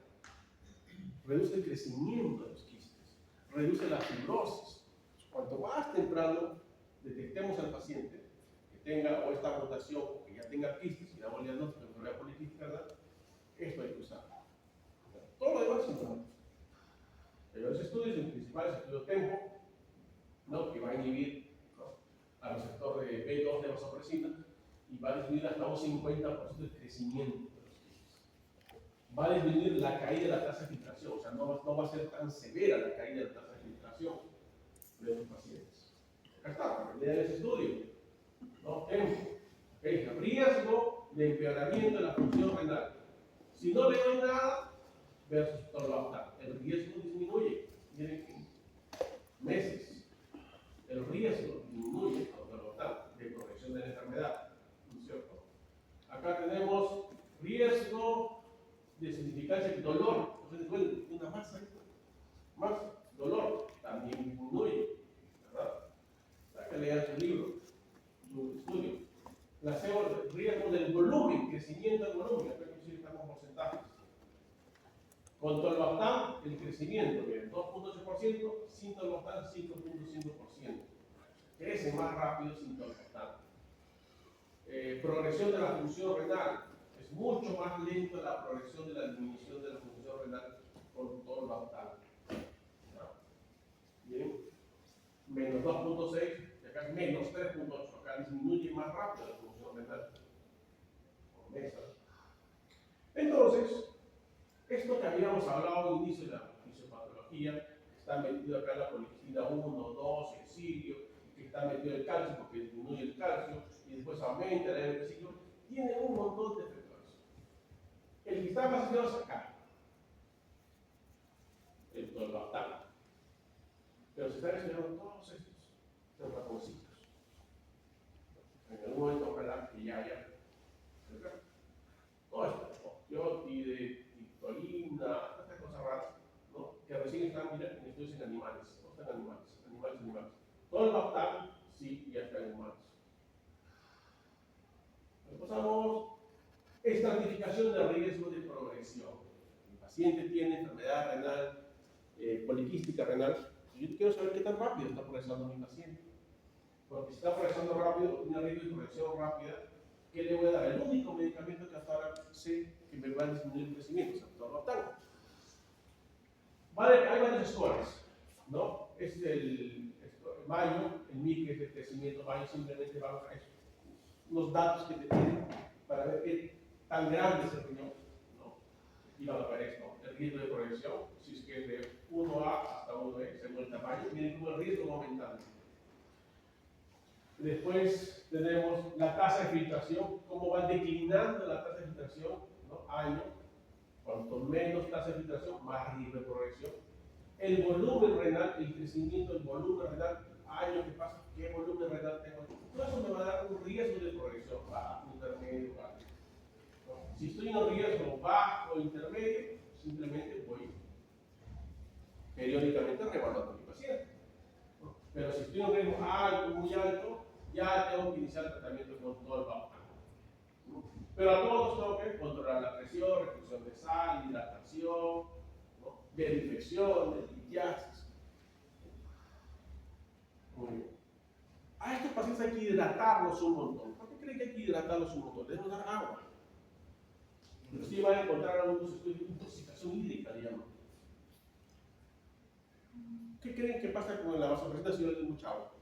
Speaker 1: reduce el crecimiento de los quistes, reduce la fibrosis. Cuanto más temprano detectemos al paciente que tenga o esta mutación o que ya tenga quistes y damos el diagnóstico de enfermedad poliquística, ¿verdad? Esto hay que usar. Todo lo demás es sintomático. Hay varios estudios, el principal es el estudio TEMPO, ¿no? Que va a inhibir, ¿no?, al receptor de B2 de vasopresina y va a disminuir hasta un 50% el crecimiento de los quistes. Va a disminuir la caída de la tasa de filtración, o sea, no va a ser tan severa la caída de la tasa de filtración de los pacientes. Acá está, en ese estudio, ¿no? TEMPO, el riesgo de empeoramiento de la función renal. Si no le doy nada, versus tolvaptan, el riesgo disminuye. Miren, en meses, el riesgo disminuye con tolvaptan de progresión de la enfermedad, ¿no es cierto? Acá tenemos riesgo de significancia, dolor, entonces duele una masa, dolor, también disminuye, ¿verdad? Para que lean su libro, su estudio. Riesgo del volumen, crecimiento del volumen, acá estamos porcentajes. Con tolvaptan, el crecimiento, miren, 2.8%, sin tolvaptan, 5.5%. Crece más rápido sin tolvaptan. Progresión de la función renal. Es mucho más lenta la progresión de la disminución de la función renal con tolvaptan. Bien, menos 2.6, y acá es menos 3.8. Acá disminuye más rápido la función renal. Con mesa. Entonces, esto que habíamos hablado al inicio de la fisiopatología, está metido acá la poliquistina 1, 2, el cirio, que está metido el calcio porque disminuye el calcio, y después aumenta el vesículo, tiene un montón de efectos. El que está más claro es acá, el tolvaptan. Pero se están estudiando todos estos ratoncitos. En algún momento, ojalá que ya haya. Todo esto, opioide, victorina, estas cosas raras, ¿no?, que recién están, mira, en estudios en animales, no están animales. Tolvaptan, sí, ya está en humanos. Pasamos, estratificación de riesgo de progresión. El paciente tiene enfermedad renal, poliquística renal. Yo quiero saber qué tan rápido está progresando mi paciente. Porque si está progresando rápido, tiene riesgo de progresión rápida, ¿qué le voy a dar? El único medicamento que hasta ahora sé que me va a disminuir el crecimiento es el tolvaptan. Vale, hay varios scores, ¿no? Es el Mayo, el MIC es el crecimiento. Mayo simplemente vamos a eso, unos datos que te piden para ver qué tan grande es el riñón, ¿no? Y vamos a ver esto, el riesgo de progresión, si es que es de 1A hasta 1B, según el tamaño, miren cómo el riesgo va aumentando. Después tenemos la tasa de filtración, cómo va declinando la tasa de filtración, ¿no?, año. Cuanto menos tasa de filtración, más riesgo de progresión. El volumen renal, el crecimiento del volumen renal, año que pasa, qué volumen renal tengo. Todo eso me va a dar un riesgo de progresión, bajo, intermedio, alto. ¿No? Si estoy en un riesgo bajo o intermedio, simplemente voy periódicamente reevaluando a mi paciente. ¿No? Pero si estoy en un riesgo alto, muy alto, ya tengo que iniciar el tratamiento con tolvaptan. ¿No? Pero a todos tengo que controlar la presión, restricción de sal, hidratación, ¿no?, ver infecciones, litiasis. Muy bien. A estos pacientes hay que hidratarlos un montón. ¿Por qué creen que hay que hidratarlos un montón? Debemos dar agua. Inclusive van a encontrar algunos estudios de intoxicación hídrica, digamos. ¿Qué creen que pasa con la vasopresina si yo le doy mucha agua?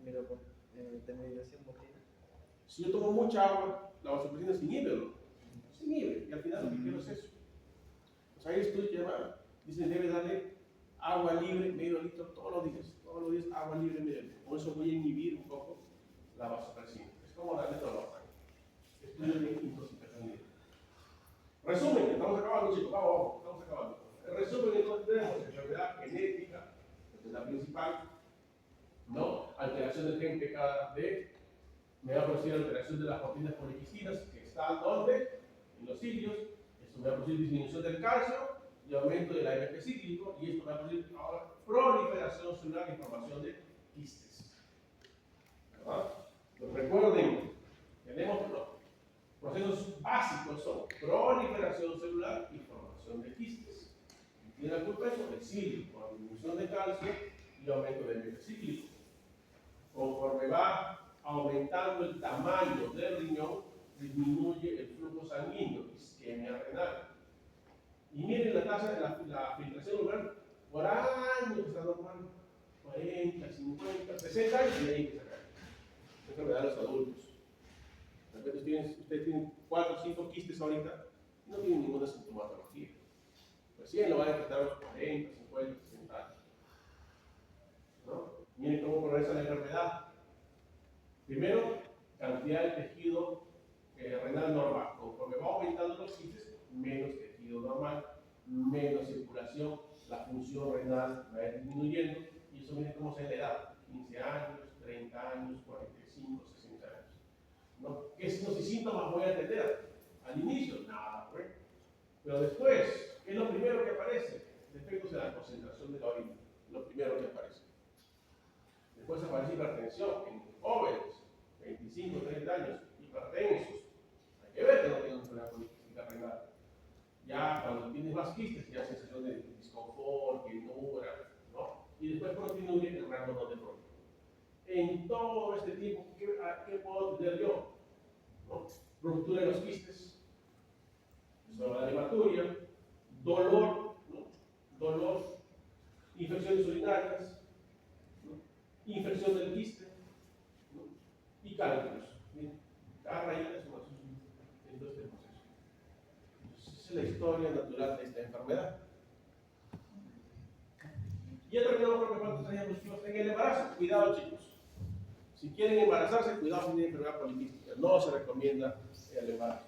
Speaker 5: Mira, determinación motiva.
Speaker 1: Si yo tomo mucha agua, la vasopresina se inhibe, ¿no? Se inhibe, y al final lo que quiero es eso. Pues hay estudios que dicen debe darle agua libre medio litro todos los días agua libre medio litro. Con eso voy a inhibir un poco la vasopresina. Es como darle tolvaptan. Estudios de intoxicación hídrica. Resumen, estamos acabando, chicos, vamos, estamos acabando. El resumen, entonces tenemos enfermedad genética, que es la principal, ¿no? Alteración del gen PKD, me va a producir alteración de las proteínas poliquistinas, que están ¿dónde? En los cilios. Esto me va a producir disminución del calcio y aumento del AMP cíclico, y esto va a producir ahora proliferación celular y formación de quistes. ¿Verdad? Pues recuerden, tenemos básicos son proliferación celular y formación de quistes. ¿Y tiene la culpa de eso? El silio, por disminución de calcio y aumento del eje cíclico. Conforme va aumentando el tamaño del riñón, disminuye el flujo sanguíneo, isquemia renal. Y miren la tasa de la filtración lunar, por años está normal, 40, 50, 60 años y ahí que sacar. Enfermedad de los adultos. De repente usted tiene 4 o 5 quistes ahorita y no tiene ninguna sintomatología. Recién lo va a detectar a los 40, 50, 60 años. ¿No? Miren cómo progresa la enfermedad. Primero, cantidad de tejido renal normal. Conforme va aumentando los quistes, menos tejido normal, menos circulación, la función renal va a ir disminuyendo. Y eso miren cómo se le da. 15 años, 30 años, 45, 60 años. ¿No? ¿Qué signos y síntomas voy a tener? Al inicio, nada, pues. Pero después, ¿qué es lo primero que aparece? Defectos en la concentración de la orina. Lo primero que aparece. Después aparece hipertensión en jóvenes, 25, 30 años, hipertensos. Hay que ver que no tienen una enfermedad poliquística renal. Ya cuando tienes más quistes, ya sensación de disconfort, llenura, ¿no? Y después proteinuria en el rango no de problema. En todo este tiempo, ¿qué puedo tener yo? ¿No? Ruptura de los quistes, la hematuria, dolor, ¿no? Dolor, infecciones urinarias, ¿no? Infección del quiste, ¿no? Y cálculos. Cada raíz es una en todo este proceso. Entonces, esa es la historia natural de esta enfermedad. Y ya terminamos con cuántos años positivos en el embarazo. Cuidado, chicos. Si quieren embarazarse, cuidado si tienen enfermedad poliquística. No se recomienda el embarazo.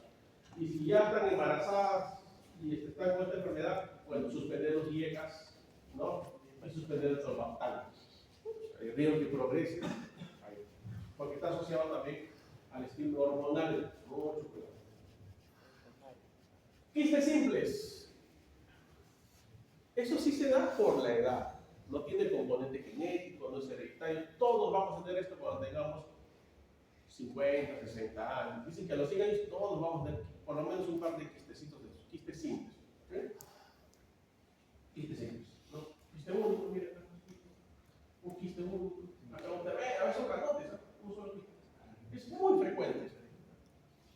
Speaker 1: Y si ya están embarazadas y están con esta enfermedad, bueno, suspender los IECAS, ¿no? Y suspender el solvaptal. El riesgo que progrese, porque está asociado también al estímulo hormonal. Mucho cuidado. Quistes simples. Eso sí se da por la edad. No tiene componente genético, no es hereditario. Todos vamos a tener esto cuando tengamos 50, 60 años. Dicen que a los 100 años todos vamos a tener por lo menos un par de quistecitos de esos. Quistes simples. ¿Okay? Quistes simples. ¿No? Quiste único, mira acá. Un quiste único. Acá no te ve, a veces grandotes, un solo quiste. Es muy frecuente.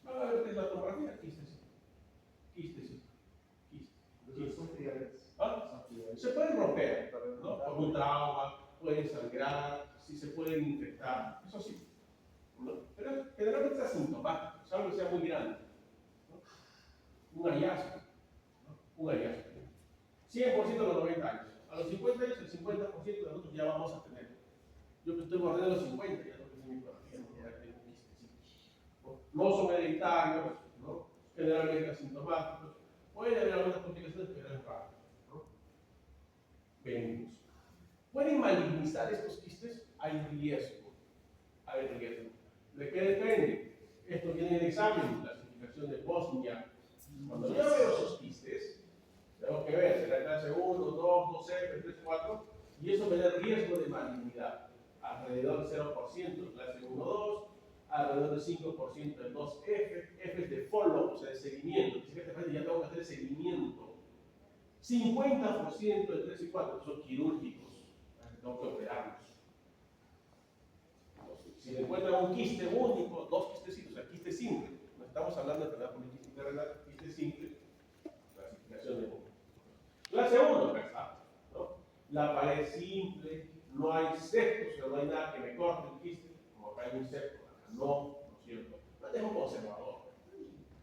Speaker 1: Van a ver que es la tomografía, quistes. Quistes. Quistes.
Speaker 4: Son friables.
Speaker 1: ¿Ah? Se pueden romper, ¿no? Por un trauma, pueden sangrar, si se pueden infectar, eso sí. ¿No? Pero generalmente es asintomático, salvo que sea muy grande. ¿No? Un hallazgo. ¿No? Un hallazgo. 100% a los 90 años. A los 50 años, el 50% de nosotros ya vamos a tener. Yo que estoy bordeando los 50, ya no tengo mi ecografía, no son hereditarios, ¿no? Generalmente asintomáticos. Puede haber algunas complicaciones, pero es raro. Venimos. ¿Pueden malignizar estos quistes? Hay riesgo. Hay riesgo. ¿De qué depende? Esto viene en el examen, la clasificación de Bosnia. Cuando yo veo esos quistes, tengo que ver, será clase 1, 2, 2F, 3, 4, y eso me da riesgo de malignidad. Alrededor del 0%, clase 1, 2, alrededor del 5% en 2F, F es de follow, o sea, de seguimiento. Si ya tengo que hacer seguimiento. 50% de 3 y 4 son quirúrgicos, tengo que operarlos. Entonces, si le encuentran un quiste único, 2 quistecitos, o sea, quiste simple, no estamos hablando de enfermedad poliquística renal, quiste simple, clasificación de 1. Clase 1, acá está, ¿no? La pared simple, no hay septos, o sea, no hay nada que me corte el quiste, como acá hay un septo, acá no, ¿no es cierto? No tengo conservador.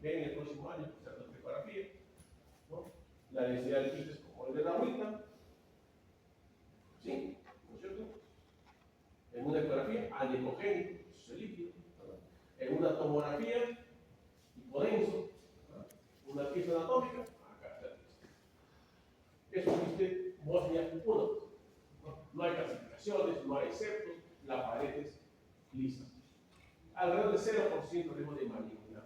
Speaker 1: Ven el próximo año, hacer la ecografía, ¿no? La densidad de quistes como el de la agüita, ¿sí? ¿No es cierto? En una ecografía, anemogénico, eso es el líquido, ¿verdad? En una tomografía, hipodenso, ¿verdad? Una pieza anatómica, acá está el quiste. Eso existe Bosnia 1. No hay calcificaciones, no hay septos, la pared es lisa. Alrededor del 0% riesgo de malignidad.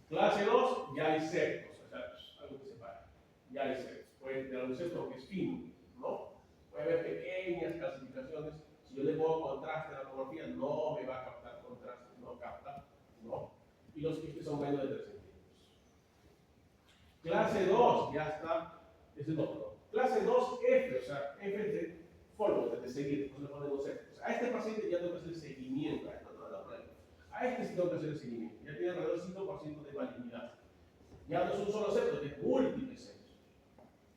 Speaker 1: Clase 2, ya hay septos, o sea, algo que separa. Ya hay septos. Puede tener un septo que es fino, ¿no? Puede haber pequeñas calcificaciones. Si yo le pongo contraste a la tomografía, no me va a captar contraste, no capta, ¿no? Y los quistes son menos de 3 centímetros. Clase 2, ya está, ese es otro. Clase 2F, o sea, F es de follow, de seguir, no se pone no sé. O sea, a este paciente ya tengo que hacer el seguimiento, a este sí tengo que hacer el seguimiento, ya tiene alrededor del 5% de malignidad. Ya no es un solo septo, es múltiples septos.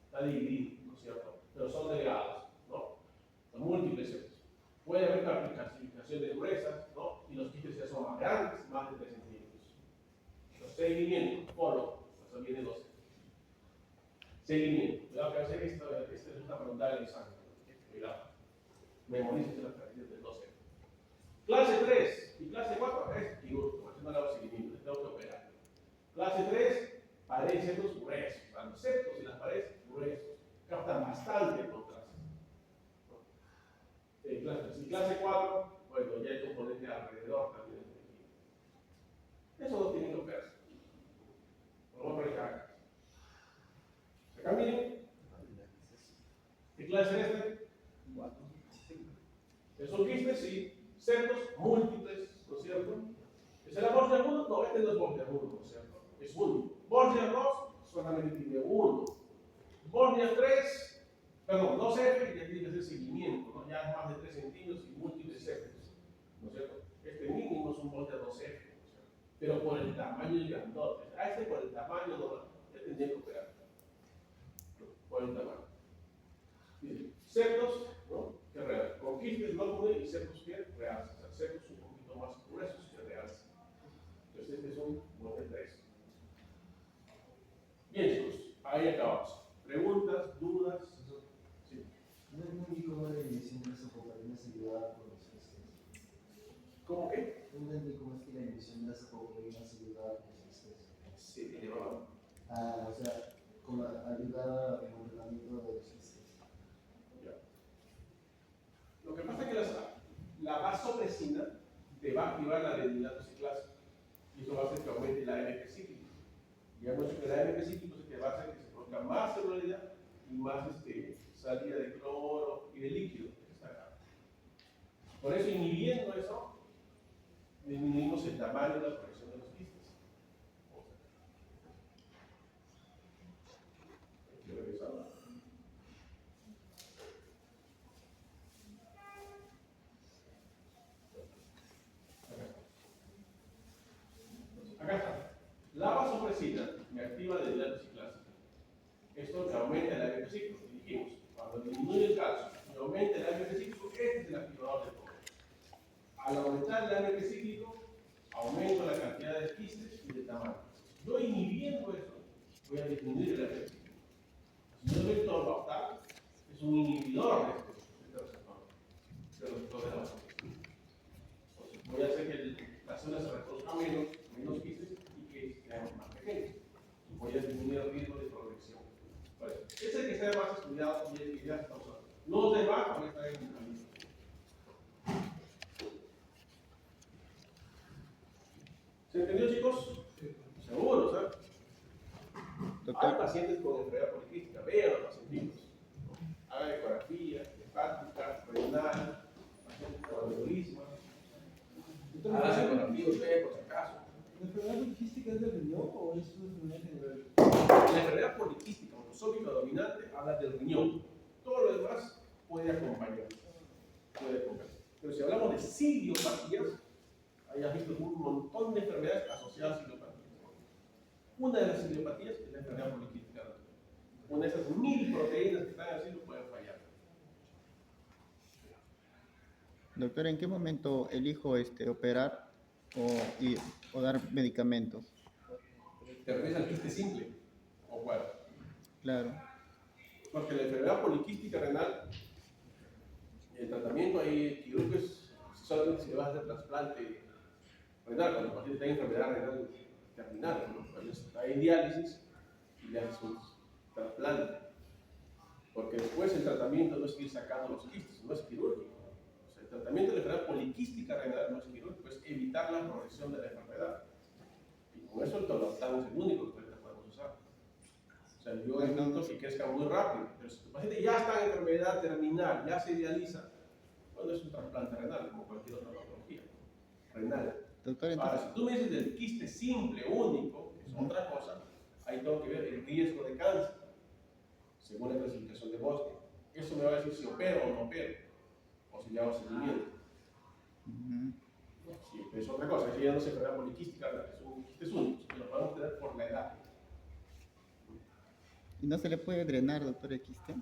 Speaker 1: Está dividido, ¿no es cierto? Pero son delegados, ¿no? Son múltiples septos. Puede haber clasificaciones gruesas, ¿no? Y los quistes ya son más grandes, más de 3 centímetros. Los seguimientos, follow, eso viene 12. Seguimiento. Cuidado que hacer esto es una pregunta del examen. Cuidado. Memorícese las características del 12. Clase 3 y clase 4 es quirúrgico, no le hago seguimiento, tengo que operar. Clase 3, paredes y septos gruesos. Los septos y las paredes gruesos. Captan bastante el contraste. Clase 4, bueno, ya hay componente alrededor también del tejido. Eso no tiene que operarse. Por lo menos acá. Acá miren. ¿Qué clase es este? 4. Son quistes, sí. Septos múltiples, ¿no es cierto? ¿Es el Borgia 1? No, este no es Borgia 1, ¿no es cierto? Es único. Borgia 2 solamente tiene uno. Borgia 3, perdón, 2F, ya tiene que hacer seguimiento, ¿no? Ya más de 3 centímetros y múltiples septos, ¿no es cierto? Este mínimo es un Borgia 2F, ¿no es cierto? Pero por el tamaño y grandote. A este por el tamaño no, ya tendría que operar. Por el tamaño. Dice, septos, ¿no? Que real. Con quistes lóbulos y septos que realzan. O sea, septos un poquito más gruesos que realzan. Entonces, este es un Borgia 3. Bien, chicos, ahí acabamos. ¿Preguntas, dudas? Sí.
Speaker 4: No entendí cómo la división de las apocrinas se ayudaba con los quistes.
Speaker 1: ¿Cómo qué?
Speaker 4: No entendí cómo es que la división de las apocrinas se ayudaba con los quistes.
Speaker 1: Sí, te llevaba.
Speaker 4: O sea, como ayudaba en el tratamiento de los quistes.
Speaker 1: Ya. Lo que pasa es que la vasopresina te va a activar la adeninatociclasa y eso va a hacer que aumente el AMP cíclico. Ya hemos dicho que el AMP cíclico es que va a hacer que se produzca más celularidad y más salida de cloro y de líquido que está acá. Por eso, inhibiendo eso, disminuimos el tamaño de la progresión de los quistes. Hay que revisarlo. Acá está. La vasopresina me activa la adeninatociclasa. Esto que aumenta el AMP cíclico. Dijimos, cuando disminuye el calcio y aumenta el AMP cíclico, este es el activador de todo. Al aumentar el AMP cíclico, aumento la cantidad de quistes y de tamaño. Yo inhibiendo eso, voy a disminuir el AMP cíclico. Si yo doy tolvaptan, es un inhibidor de este receptor de la vasopresina. Entonces, voy a hacer que la célula se reproduzca menos quistes y que sean más pequeños. Y voy a disminuir el riesgo de progresión. Vale. Es el que está más estudiado y el que ya está usando. Los demás van a estar en el camino. ¿Se entendió, chicos? Seguro, ¿sabes? Hay pacientes con enfermedad poliquística, vean los pacientitos. Hagan ecografía, hepática, renal, pacientes con aneurisma. Hagan ecografía usted, por si acaso.
Speaker 2: ¿La enfermedad poliquística es del riñón o es una enfermedad general?
Speaker 1: La enfermedad poliquística autosómica dominante habla del riñón. Todo lo demás puede acompañar. Pero si hablamos de ciliopatías, hayas visto un montón de enfermedades asociadas a ciliopatías. Una de las ciliopatías es la enfermedad poliquística. Una de esas 1000 proteínas que están así no pueden fallar.
Speaker 3: Doctor, ¿en qué momento elijo operar o dar medicamentos?
Speaker 1: ¿Te refieres al quiste simple? ¿O cuál?
Speaker 3: Claro.
Speaker 1: Porque la enfermedad poliquística renal, el tratamiento ahí quirúrgico es solamente si le vas a hacer trasplante renal, cuando el paciente tiene enfermedad renal terminal, ¿no? Cuando está en diálisis y le haces un trasplante. Porque después el tratamiento no es ir sacando los quistes, no es quirúrgico. O sea, el tratamiento de la enfermedad poliquística renal no es quirúrgico, es evitar la progresión de la enfermedad. Y con eso el tolvaptan es el único que podemos usar. O sea, yo intento que crezca muy rápido, pero si tu paciente ya está en enfermedad terminal, ya se dializa, bueno, es un trasplante renal, como cualquier otra patología renal.
Speaker 3: Doctor,
Speaker 1: Ahora,
Speaker 3: entonces,
Speaker 1: si tú me dices del quiste simple, único, que es otra cosa, ahí ahí tengo que ver el riesgo de cáncer, según la clasificación de Bosnia. Eso me va a decir si opero o no opero, o si le hago seguimiento.
Speaker 3: Ujú.
Speaker 1: Sí, es otra cosa, si ya no se enfermedad poliquística, son quistes únicos, que lo podemos tener por la edad.
Speaker 3: ¿Y no se le puede drenar, doctor, el quiste?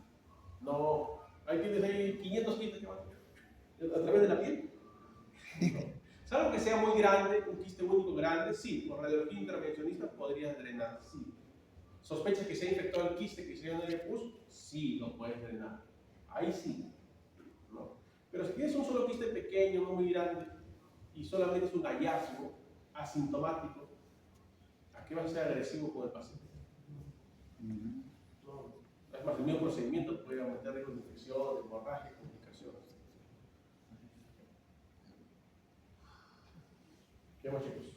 Speaker 1: No, ahí tienes ahí 500 quistes que van a través de la piel. Salvo que sea muy grande, un quiste único grande, sí, por radiología intervencionista podrías drenar, sí. ¿Sospechas que se ha infectado el quiste que se llama el pus? Sí, lo puedes drenar. Ahí sí. ¿No? Pero si tienes un solo quiste pequeño, no muy grande, y solamente es un hallazgo asintomático, ¿a qué vas a ser agresivo con el paciente?
Speaker 3: Ujú.
Speaker 1: No. Es más, el mismo procedimiento puede aumentar riesgos de infección, de hemorragia, complicaciones. ¿Qué más, chicos?